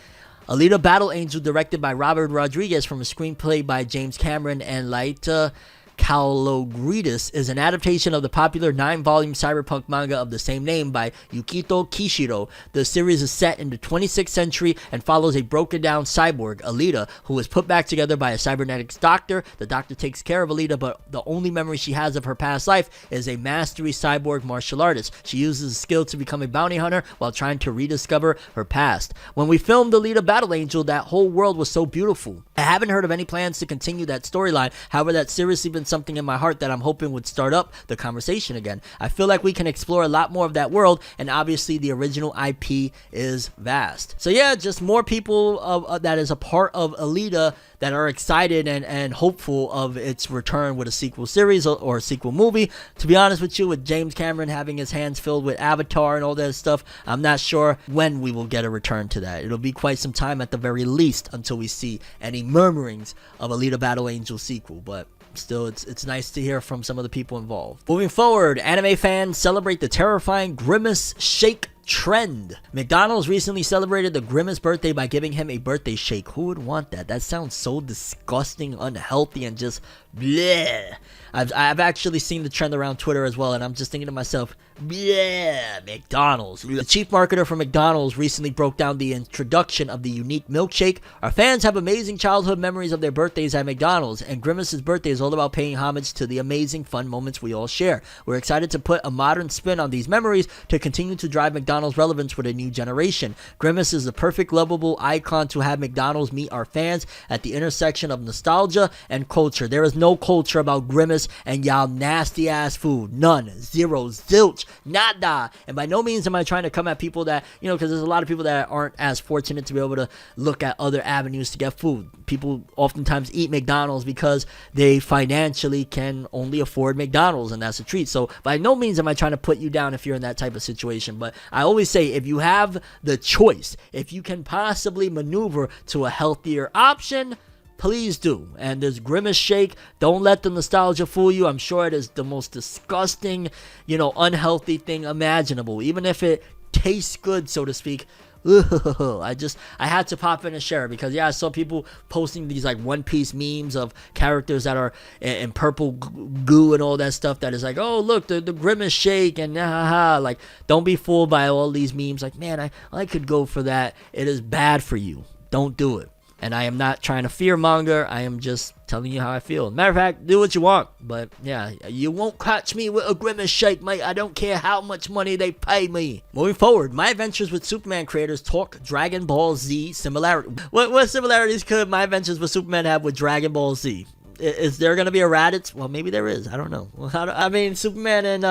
Alita Battle Angel, directed by Robert Rodriguez from a screenplay by James Cameron and Laeta Kalogridis, is an adaptation of the popular 9-volume cyberpunk manga of the same name by Yukito Kishiro. The series is set in the 26th century and follows a broken-down cyborg, Alita, who is put back together by a cybernetics doctor. The doctor takes care of Alita, but the only memory she has of her past life is a mastery cyborg martial artist. She uses the skill to become a bounty hunter while trying to rediscover her past. When we filmed Alita Battle Angel, that whole world was so beautiful. I haven't heard of any plans to continue that storyline. However, that's seriously been something in my heart that I'm hoping would start up the conversation again. I feel like we can explore a lot more of that world, and obviously the original IP is vast. So yeah, just more people that is a part of Alita that are excited and hopeful of its return with a sequel series or a sequel movie. To be honest with you, with James Cameron having his hands filled with Avatar and all that stuff, I'm not sure when we will get a return to that. It'll be quite some time at the very least until we see any murmurings of Alita Battle Angel sequel, but still, it's nice to hear from some of the people involved. Moving forward, anime fans celebrate the terrifying Grimmace shake trend. McDonald's recently celebrated the Grimmace birthday by giving him a birthday shake. Who would want that? That sounds so disgusting, unhealthy, and just bleh. I've actually seen the trend around Twitter as well, and I'm just thinking to myself, bleh, McDonald's. The chief marketer for McDonald's recently broke down the introduction of the unique milkshake. Our fans have amazing childhood memories of their birthdays at McDonald's, and Grimmace's birthday is all about paying homage to the amazing fun moments we all share. We're excited to put a modern spin on these memories to continue to drive McDonald's relevance with a new generation. Grimmace is the perfect lovable icon to have McDonald's meet our fans at the intersection of nostalgia and culture. There is no culture about Grimmace and y'all nasty ass food. None. Zero. Zilch. Nada. And by no means am I trying to come at people that, because there's a lot of people that aren't as fortunate to be able to look at other avenues to get food. People oftentimes eat McDonald's because they financially can only afford McDonald's, and that's a treat. So by no means am I trying to put you down if you're in that type of situation, but I always say, if you have the choice, if you can possibly maneuver to a healthier option, please do. And there's Grimmace shake. Don't let the nostalgia fool you. I'm sure it is the most disgusting, unhealthy thing imaginable. Even if it tastes good, so to speak, I had to pop in and share it because I saw people posting these like One Piece memes of characters that are in purple goo and all that stuff that is like, oh look, the Grimmace shake and like, don't be fooled by all these memes. Like, man, I could go for that. It is bad for you. Don't do it. And I am not trying to fear monger. I am just telling you how I feel. Matter of fact, do what you want. But yeah, you won't catch me with a Grimmace shake, mate. I don't care how much money they pay me. Moving forward, My Adventures with Superman creators talk Dragon Ball Z similarity. What similarities could My Adventures with Superman have with Dragon Ball Z? Is there going to be a Raditz? Well, maybe there is. I don't know. I mean, Superman and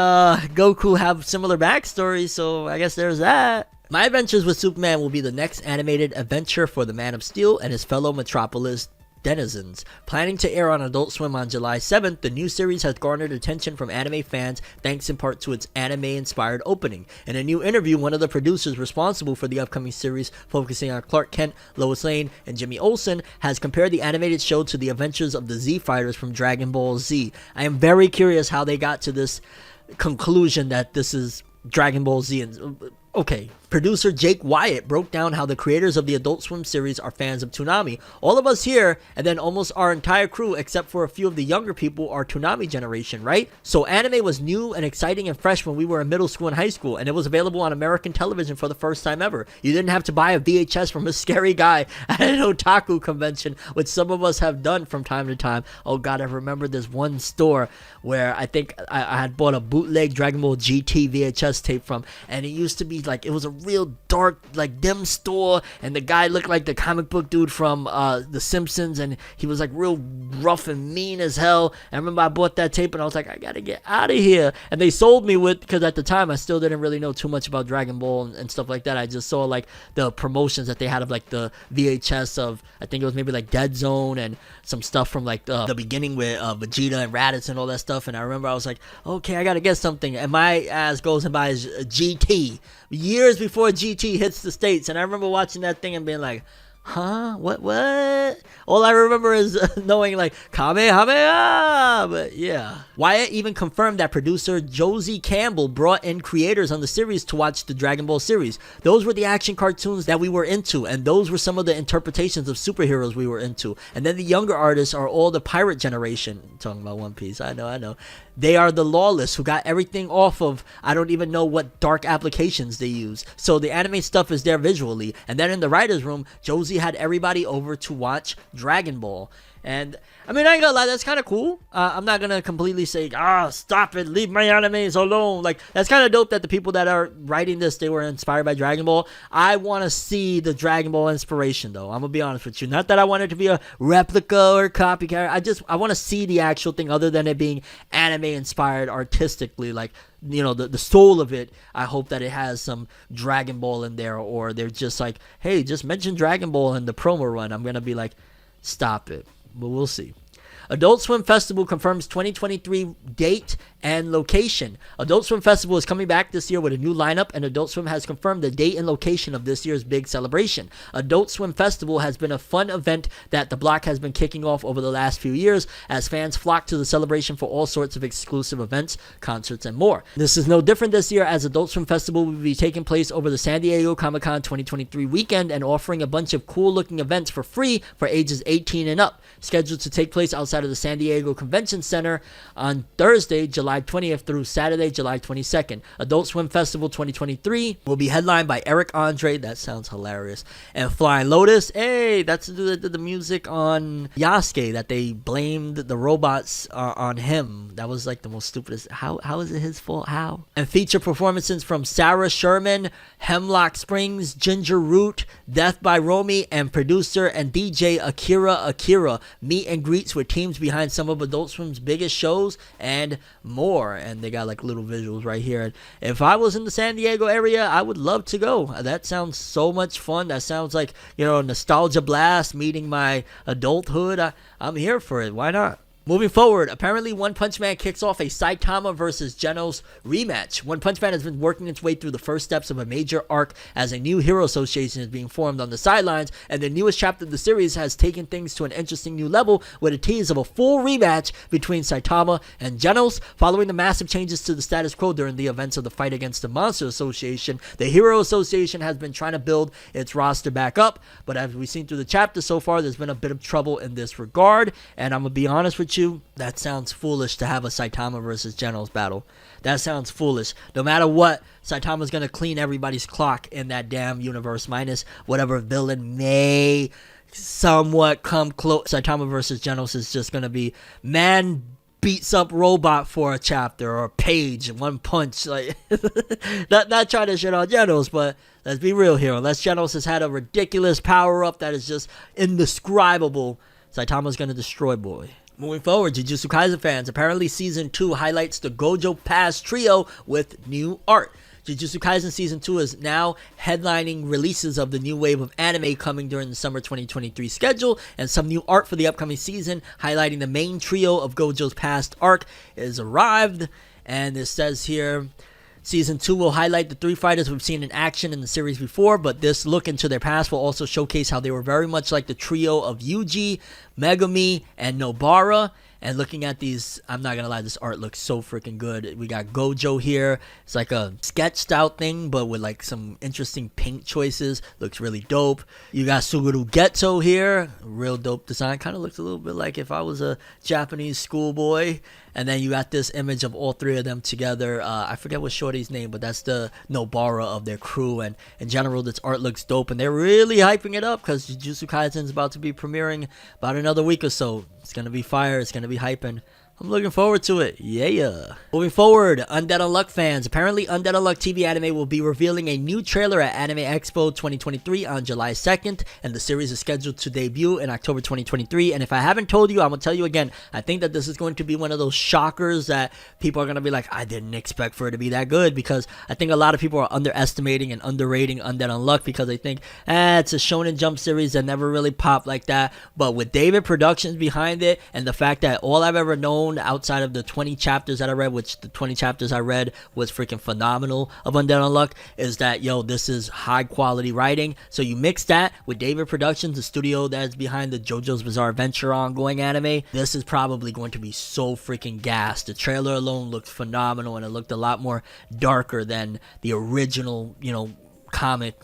Goku have similar backstories, so I guess there's that. My Adventures with Superman will be the next animated adventure for the Man of Steel and his fellow Metropolis denizens. Planning to air on Adult Swim on July 7th, the new series has garnered attention from anime fans thanks in part to its anime-inspired opening. In a new interview, one of the producers responsible for the upcoming series, focusing on Clark Kent, Lois Lane, and Jimmy Olsen, has compared the animated show to the adventures of the Z Fighters from Dragon Ball Z. I am very curious how they got to this conclusion that this is Dragon Ball Z. Okay, producer Jake Wyatt broke down how the creators of the Adult Swim series are fans of Toonami. All of us here, and then almost our entire crew, except for a few of the younger people, are Toonami generation, right? So anime was new and exciting and fresh when we were in middle school and high school, and it was available on American television for the first time ever. You didn't have to buy a VHS from a scary guy at an otaku convention, which some of us have done from time to time. Oh god, I remember this one store where I think I had bought a bootleg Dragon Ball GT VHS tape from, and it used to be like, it was a real dark, like, dim store, and the guy looked like the comic book dude from The Simpsons, and he was like real rough and mean as hell. And I remember I bought that tape and I was like, I gotta get out of here. And they sold me with, because at the time I still didn't really know too much about Dragon Ball and stuff like that. I just saw like the promotions that they had of like the VHS of, I think it was maybe like Dead Zone and some stuff from like the beginning with Vegeta and Raditz and all that stuff. And I remember I was like, okay, I gotta get something, and my ass goes and buys GT years before GT hits the States. And I remember watching that thing and being like, huh? What? All I remember is knowing like Kamehameha. But yeah. Wyatt even confirmed that producer Josie Campbell brought in creators on the series to watch the Dragon Ball series. Those were the action cartoons that we were into, and those were some of the interpretations of superheroes we were into. And then the younger artists are all the pirate generation. I'm talking about One Piece. I know. They are the lawless who got everything off of, I don't even know what dark applications they use. So the anime stuff is there visually. And then in the writer's room, Josie had everybody over to watch Dragon Ball. And I mean, I ain't gonna lie, that's kind of cool. I'm not gonna completely say, stop it, leave my animes alone. Like, that's kind of dope that the people that are writing this, they were inspired by Dragon Ball. I want to see the Dragon Ball inspiration, though. I'm gonna be honest with you. Not that I want it to be a replica or copycat. I want to see the actual thing, other than it being anime inspired artistically. Like, you know, the soul of it. I hope that it has some Dragon Ball in there, or they're just like, hey, just mention Dragon Ball in the promo run. I'm gonna be like, stop it. But we'll see. Adult Swim Festival confirms 2023 date and location. Adult Swim Festival is coming back this year with a new lineup, and Adult Swim has confirmed the date and location of this year's big celebration. Adult Swim Festival has been a fun event that the block has been kicking off over the last few years as fans flock to the celebration for all sorts of exclusive events, concerts, and more. This is no different this year, as Adult Swim Festival will be taking place over the San Diego Comic-Con 2023 weekend and offering a bunch of cool-looking events for free for ages 18 and up. Scheduled to take place outside of the San Diego Convention Center on Thursday, July 20th through Saturday, July 22nd. Adult Swim Festival 2023 will be headlined by Eric Andre, that sounds hilarious, and Flying Lotus. Hey, that's the music on Yasuke that they blamed the robots on him. That was like the most stupidest. How is it his fault? How? And feature performances from Sarah Sherman, Hemlock Springs, Ginger Root, Death by Romy, and producer and DJ Akira. Meet and greets with teams behind some of Adult Swim's biggest shows and more. And they got like little visuals right here. And if I was in the San Diego area, I would love to go. That sounds so much fun. That sounds like, you know, nostalgia blast, meeting my adulthood. I'm here for it. Why not? Moving forward, apparently One Punch Man kicks off a Saitama versus Genos rematch. One Punch Man has been working its way through the first steps of a major arc as a new hero association is being formed on the sidelines, and the newest chapter of the series has taken things to an interesting new level with a tease of a full rematch between Saitama and Genos. Following the massive changes to the status quo during the events of the fight against the Monster Association, the Hero Association has been trying to build its roster back up, but as we've seen through the chapter so far, there's been a bit of trouble in this regard, and I'm gonna be honest with you, that sounds foolish to have a Saitama versus Genos battle. That sounds foolish. No matter what, Saitama's gonna clean everybody's clock in that damn universe, minus whatever villain may somewhat come close. Saitama versus Genos is just gonna be man beats up robot for a chapter or a page, one punch. Like, not trying to shit on Genos, but let's be real here. Unless Genos has had a ridiculous power up that is just indescribable, Saitama's gonna destroy boy. Moving forward, Jujutsu Kaisen fans, apparently Season 2 highlights the Gojo Pass trio with new art. Jujutsu Kaisen Season 2 is now headlining releases of the new wave of anime coming during the summer 2023 schedule, and some new art for the upcoming season highlighting the main trio of Gojo's past arc is arrived, and it says here, Season 2 will highlight the three fighters we've seen in action in the series before, but this look into their past will also showcase how they were very much like the trio of Yuji, Megumi, and Nobara. And looking at these, I'm not gonna lie, this art looks so freaking good. We got Gojo here. It's like a sketched out thing, but with like some interesting paint choices. Looks really dope. You got Suguru Geto here. Real dope design. Kind of looks a little bit like if I was a Japanese schoolboy. And then you got this image of all three of them together. I forget what shorty's name, but that's the Nobara of their crew. And in general, this art looks dope. And they're really hyping it up because Jujutsu Kaisen is about to be premiering about another week or so. It's going to be fire. It's going to be hyping. I'm looking forward to it. Yeah. Moving forward, Undead Unluck fans. Apparently, Undead Unluck TV Anime will be revealing a new trailer at Anime Expo 2023 on July 2nd, and the series is scheduled to debut in October 2023. And if I haven't told you, I'm going to tell you again. I think that this is going to be one of those shockers that people are going to be like, I didn't expect for it to be that good, because I think a lot of people are underestimating and underrating Undead Unluck because they think, it's a Shonen Jump series that never really popped like that. But with David Productions behind it, and the fact that all I've ever known outside of the 20 chapters that I read, which the 20 chapters I read was freaking phenomenal of Undead Unluck, is that, this is high quality writing. So you mix that with David Productions, the studio that's behind the JoJo's Bizarre Adventure ongoing anime, this is probably going to be so freaking gas. The trailer alone looked phenomenal, and it looked a lot more darker than the original, comic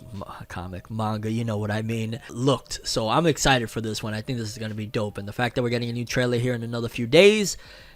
manga, you know what I mean, looked. So I'm excited for this one. I think this is going to be dope, and the fact that we're getting a new trailer here in another few days,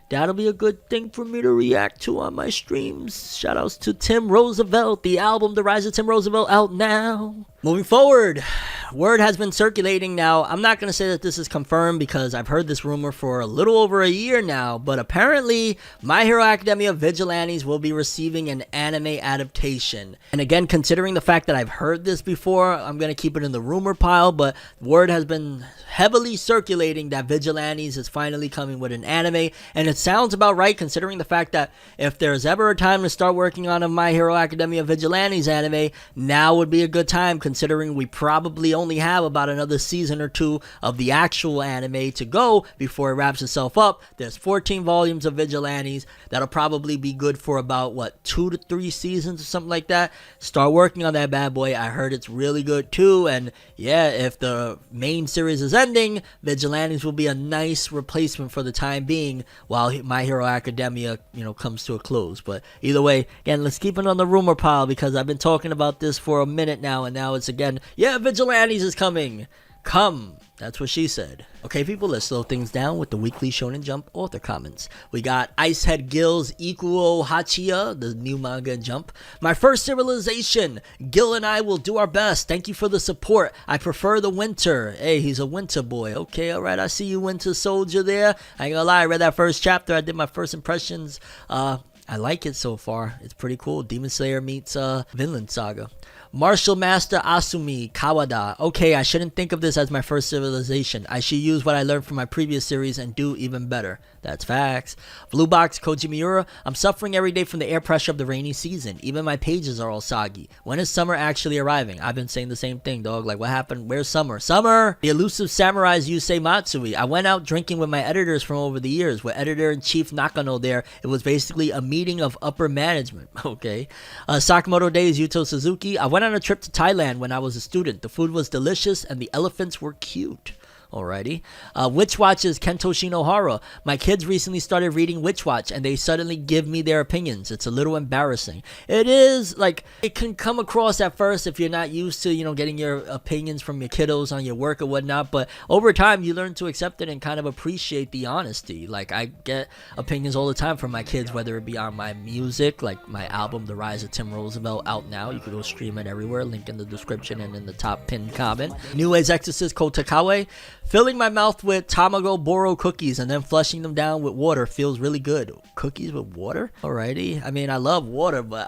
that'll be a good thing for me to react to on my streams. Shout outs to Tim Roosevelt, the album The Rise of Tim Roosevelt out now. Moving forward, word has been circulating now. I'm not going to say that this is confirmed because I've heard this rumor for a little over a year now, but apparently My Hero Academia Vigilantes will be receiving an anime adaptation. And again, considering the fact that I've heard this before, I'm going to keep it in the rumor pile, but word has been heavily circulating that Vigilantes is finally coming with an anime, and it sounds about right considering the fact that if there's ever a time to start working on a My Hero Academia Vigilantes anime, now would be a good time, considering we probably only have about another season or two of the actual anime to go before it wraps itself up. There's 14 volumes of Vigilantes that'll probably be good for about 2 to 3 seasons or something like that. Start working on that bad boy. I heard it's really good too, and yeah, if the main series is ending, Vigilantes will be a nice replacement for the time being while My Hero Academia comes to a close. But either way, again, let's keep it on the rumor pile because I've been talking about this for a minute now, and now it's again, Vigilantes is coming. Come. That's what she said. Okay, people, let's slow things down with the weekly Shonen Jump author comments. We got Icehead Gil's Ikuo Hachiya, the new manga in Jump. My first civilization. Gil and I will do our best. Thank you for the support. I prefer the winter. Hey, he's a winter boy. Okay, alright, I see you, Winter Soldier there. I ain't gonna lie, I read that first chapter. I did my first impressions. I like it so far. It's pretty cool. Demon Slayer meets Vinland Saga. Martial Master Asumi Kawada. Okay, I shouldn't think of this as my first civilization. I should use what I learned from my previous series and do even better. That's facts. Blue Box Koji Miura. I'm suffering every day from the air pressure of the rainy season. Even my pages are all soggy. When is summer actually arriving? I've been saying the same thing, dog. Like, what happened? Where's summer? Summer! The elusive samurai's Yusei Matsui. I went out drinking with my editors from over the years. With editor-in-chief Nakano there, it was basically a meeting of upper management. Okay. Sakamoto Days Yuto Suzuki. I went on a trip to Thailand when I was a student. The food was delicious and the elephants were cute. Alrighty. Witch Watch's Kento Shinohara. My kids recently started reading Witch Watch and they suddenly give me their opinions. It's a little embarrassing. It is, like, it can come across at first if you're not used to, you know, getting your opinions from your kiddos on your work or whatnot, but over time you learn to accept it and kind of appreciate the honesty. Like, I get opinions all the time from my kids, whether it be on my music, like my album The Rise of Tim Roosevelt, out now. You can go stream it everywhere. Link in the description and in the top pinned comment. New Age Exorcist Kotakawe. Filling my mouth with Tamago Boro cookies and then flushing them down with water feels really good. Cookies with water? Alrighty. I mean, I love water, but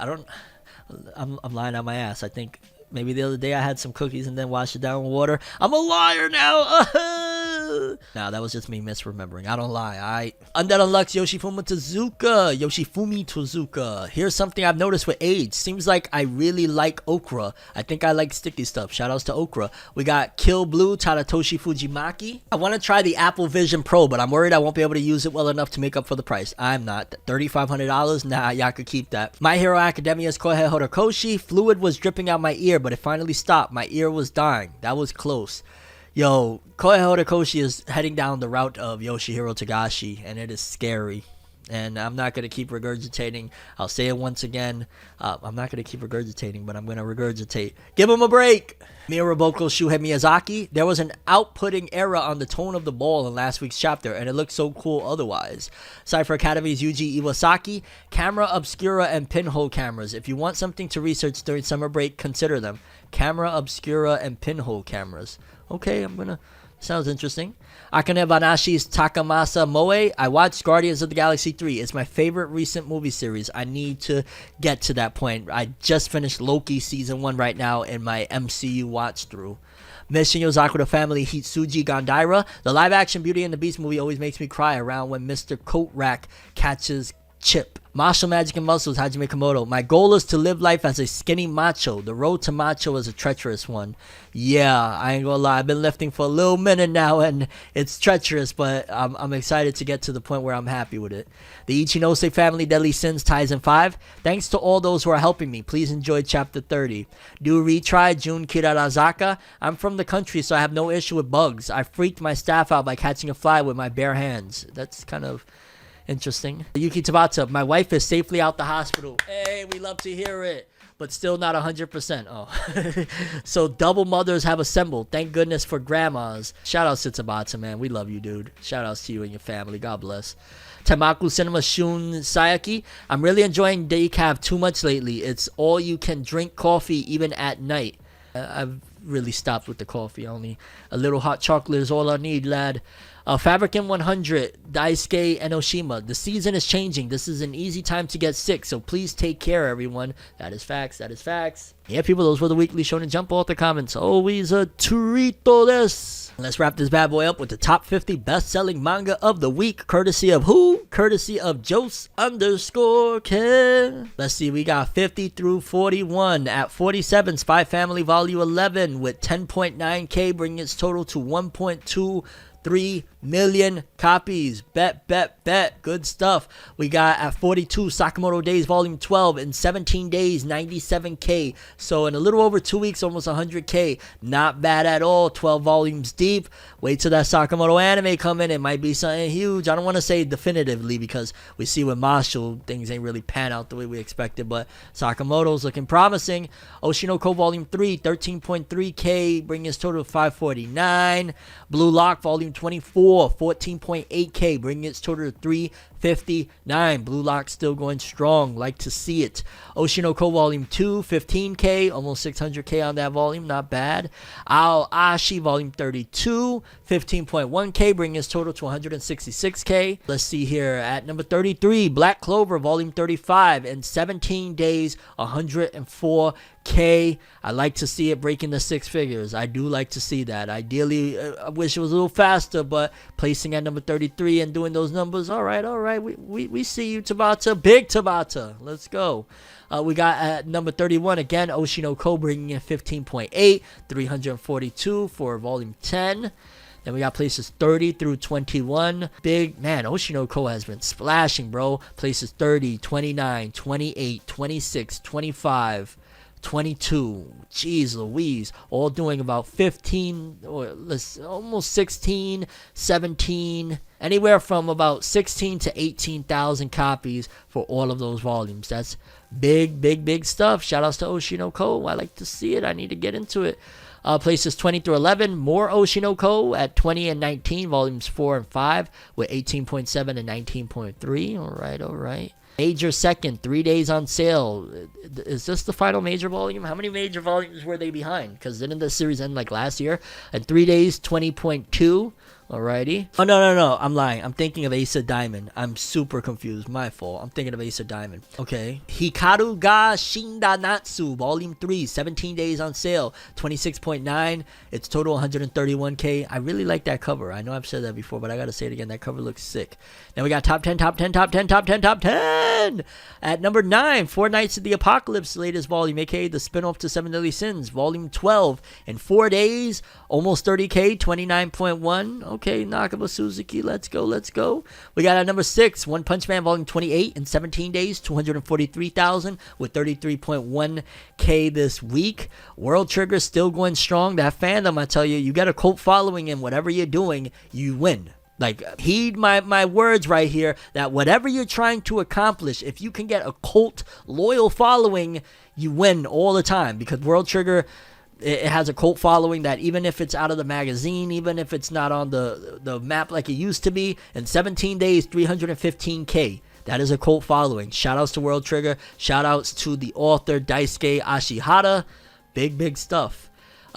I'm lying on my ass. I think maybe the other day I had some cookies and then washed it down with water. I'm a liar now. Nah, that was just me misremembering. I don't lie. Undead Unluck's Yoshifumi Tozuka. Here's something I've noticed with age. Seems like I really like okra. I think I like sticky stuff. Shoutouts to okra. We got Kill Blue Tadatoshi Fujimaki. I want to try the Apple Vision Pro, but I'm worried I won't be able to use it well enough to make up for the price. I'm not. $3,500? Nah, y'all could keep that. My Hero Academia's Kohei Horikoshi. Fluid was dripping out my ear, but it finally stopped. My ear was dying. That was close. Yo, Kohei Horikoshi is heading down the route of Yoshihiro Togashi, and it is scary. And I'm not going to keep regurgitating. I'll say it once again. I'm not going to keep regurgitating, but I'm going to regurgitate. Give him a break! Miraboko Shuhei Miyazaki. There was an outputting error on the tone of the ball in last week's chapter, and it looked so cool otherwise. Cypher Academy's Yuji Iwasaki. Camera Obscura and Pinhole cameras. If you want something to research during summer break, consider them. Camera Obscura and Pinhole cameras. Okay, sounds interesting. Akane Banashi's Takamasa Moe. I watched Guardians of the Galaxy 3. It's my favorite recent movie series. I need to get to that point. I just finished Loki Season 1 right now in my MCU watch through. Mission Yozakura Family Hitsuji Gandaira. The live action Beauty and the Beast movie always makes me cry around when Mr. Coat Rack catches Chip. Martial Magic and Muscles Hajime Komodo. My goal is to live life as a skinny macho. The road to macho is a treacherous one. Yeah, I ain't gonna lie. I've been lifting for a little minute now and it's treacherous, but I'm excited to get to the point where I'm happy with it. The Ichinose Family Deadly Sins Taisen 5. Thanks to all those who are helping me. Please enjoy chapter 30. Do retry Jun Kirarazaka. I'm from the country, so I have no issue with bugs. I freaked my staff out by catching a fly with my bare hands. That's kind of interesting. Yuki Tabata, my wife is safely out the hospital. Hey, we love to hear it, but still not 100%. Oh, so double mothers have assembled. Thank goodness for grandmas. Shout out to Tabata, man. We love you, dude. Shout outs to you and your family. God bless. Tamaku Cinema Shun Sayaki. I'm really enjoying decaf too much lately. It's all you can drink coffee even at night. I've really stopped with the coffee. Only a little hot chocolate is all I need, lad. Fabricant 100, Daisuke Enoshima. The season is changing. This is an easy time to get sick, so please take care, everyone. That is facts. That is facts. Yeah, people, those were the weekly Shonen Jump author comments. Always a treato this. Let's wrap this bad boy up with the top 50 best-selling manga of the week. Courtesy of who? Courtesy of Jose_Ken. Let's see, we got 50 through 41. At 47, Spy Family Volume 11 with 10.9k, bringing its total to 1.23 million copies. Bet. Good stuff. We got at 42 Sakamoto Days Volume 12 in 17 days, 97k. So in a little over 2 weeks, almost 100k. Not bad at all. 12 volumes deep. Wait till that Sakamoto anime come in. It might be something huge. I don't want to say definitively because we see with Mashle things ain't really pan out the way we expected, but Sakamoto's looking promising. Oshinoko Volume 3, 13.3k, bringing its total to 549. Blue Lock Volume 24, 14.8k, bringing its total to 3 59. Blue Lock still going strong. Like to see it. Oshinoko Volume 2, 15K, almost 600K on that volume. Not bad. Ashi Volume 32, 15.1K, bringing his total to 166K. Let's see here at number 33, Black Clover Volume 35, in 17 days, 104K. I like to see it breaking the 6 figures. I do like to see that. Ideally, I wish it was a little faster, but placing at number 33 and doing those numbers, all right. We see you, Tabata. Big Tabata. Let's go. We got at number 31, again, Oshinoko bringing in 15.8, 342 for volume 10. Then we got places 30 through 21. Big, man, Oshinoko has been splashing, bro. Places 30, 29, 28, 26, 25, 22. Jeez Louise. All doing about 15, or almost 16, 17, anywhere from about 16 to 18,000 copies for all of those volumes. That's big stuff. Shout outs to Oshinoko. I like to see it. I need to get into it. Places 20 through 11, more Oshinoko at 20 and 19, volumes 4 and 5 with 18.7 and 19.3. All right. Major second, 3 days on sale. Is this the final major volume? How many major volumes were they behind? Because didn't the series end like last year? At 3 days, 20.2. Alrighty. Oh, no. I'm lying. I'm thinking of Ace of Diamond. I'm super confused. My fault. I'm thinking of Ace of Diamond. Okay. Hikaru ga Shindanatsu, Volume 3, 17 days on sale, 26.9. It's total 131K. I really like that cover. I know I've said that before, but I gotta say it again. That cover looks sick. Now we got top 10. At number 9, Four Knights of the Apocalypse, latest volume, aka the spin-off to Seven Deadly Sins, Volume 12. In 4 days, almost 30K, 29.1. Okay, Nakaba Suzuki, let's go. We got at number 6, One Punch Man Volume 28 in 17 days, 243,000 with 33.1K this week. World Trigger still going strong. That fandom, I tell you, you got a cult following, and whatever you're doing, you win. Like, heed my words right here, that whatever you're trying to accomplish, if you can get a cult loyal following, you win all the time, because World Trigger, it has a cult following that even if it's out of the magazine, even if it's not on the map like it used to be, in 17 days, 315K. That is a cult following. Shout outs to World Trigger. Shout outs to the author Daisuke Ashihara. Big stuff.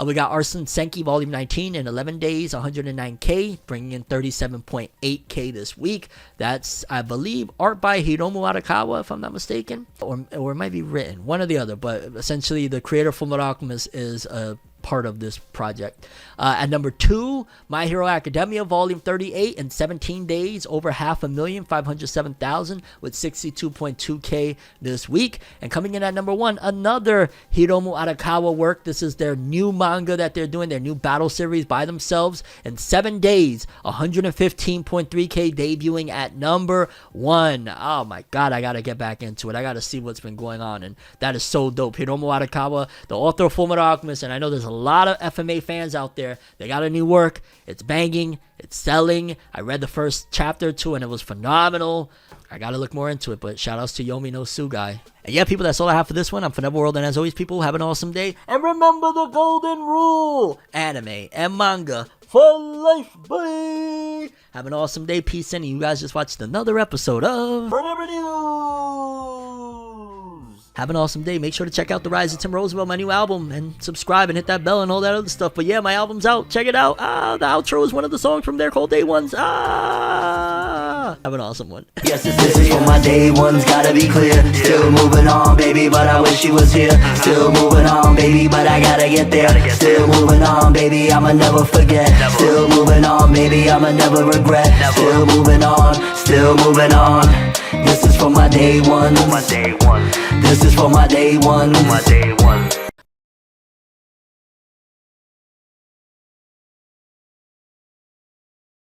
We got Arson Senki Volume 19 in 11 days, 109K, bringing in 37.8K this week. That's, I believe, art by Hiromu Arakawa, if I'm not mistaken. Or it might be written, one or the other. But essentially, the creator of Fullmetal Alchemist is a part of this project. At number 2, My Hero Academia Volume 38 in 17 days, over 507,000 with 62.2K this week. And coming in at number 1, another Hiromu Arakawa work. This is their new manga that they're doing, their new battle series by themselves. In 7 days, 115.3K, debuting at number 1. Oh my god, I gotta get back into it. I gotta see what's been going on, and that is so dope. Hiromu Arakawa, the author of Fullmetal Alchemist, and I know there's a lot of FMA fans out there. They got a new work. It's banging. It's selling. I read the first chapter or 2 and it was phenomenal. I gotta look more into it, but shout outs to Yomi no Sugai. And yeah, people, that's all I have for this one. I'm Forever World, and as always, people, have an awesome day. And remember the golden rule: anime and manga for life, buddy. Have an awesome day. Peace, and you guys just watched another episode of Forever News. Have an awesome day. Make sure to check out The Rise of Tim Roosevelt, my new album, and subscribe and hit that bell and all that other stuff. But yeah, my album's out. Check it out. The outro is one of the songs from there called Day Ones. Have an awesome one. Yes, this is for my day ones, gotta be clear. Still moving on, baby, but I wish she was here. Still moving on, baby, but I gotta get there. Still moving on, baby, I'ma never forget. Still moving on, baby, I'ma never regret. Still moving on, still moving on. This is for my day ones. This is for my day ones.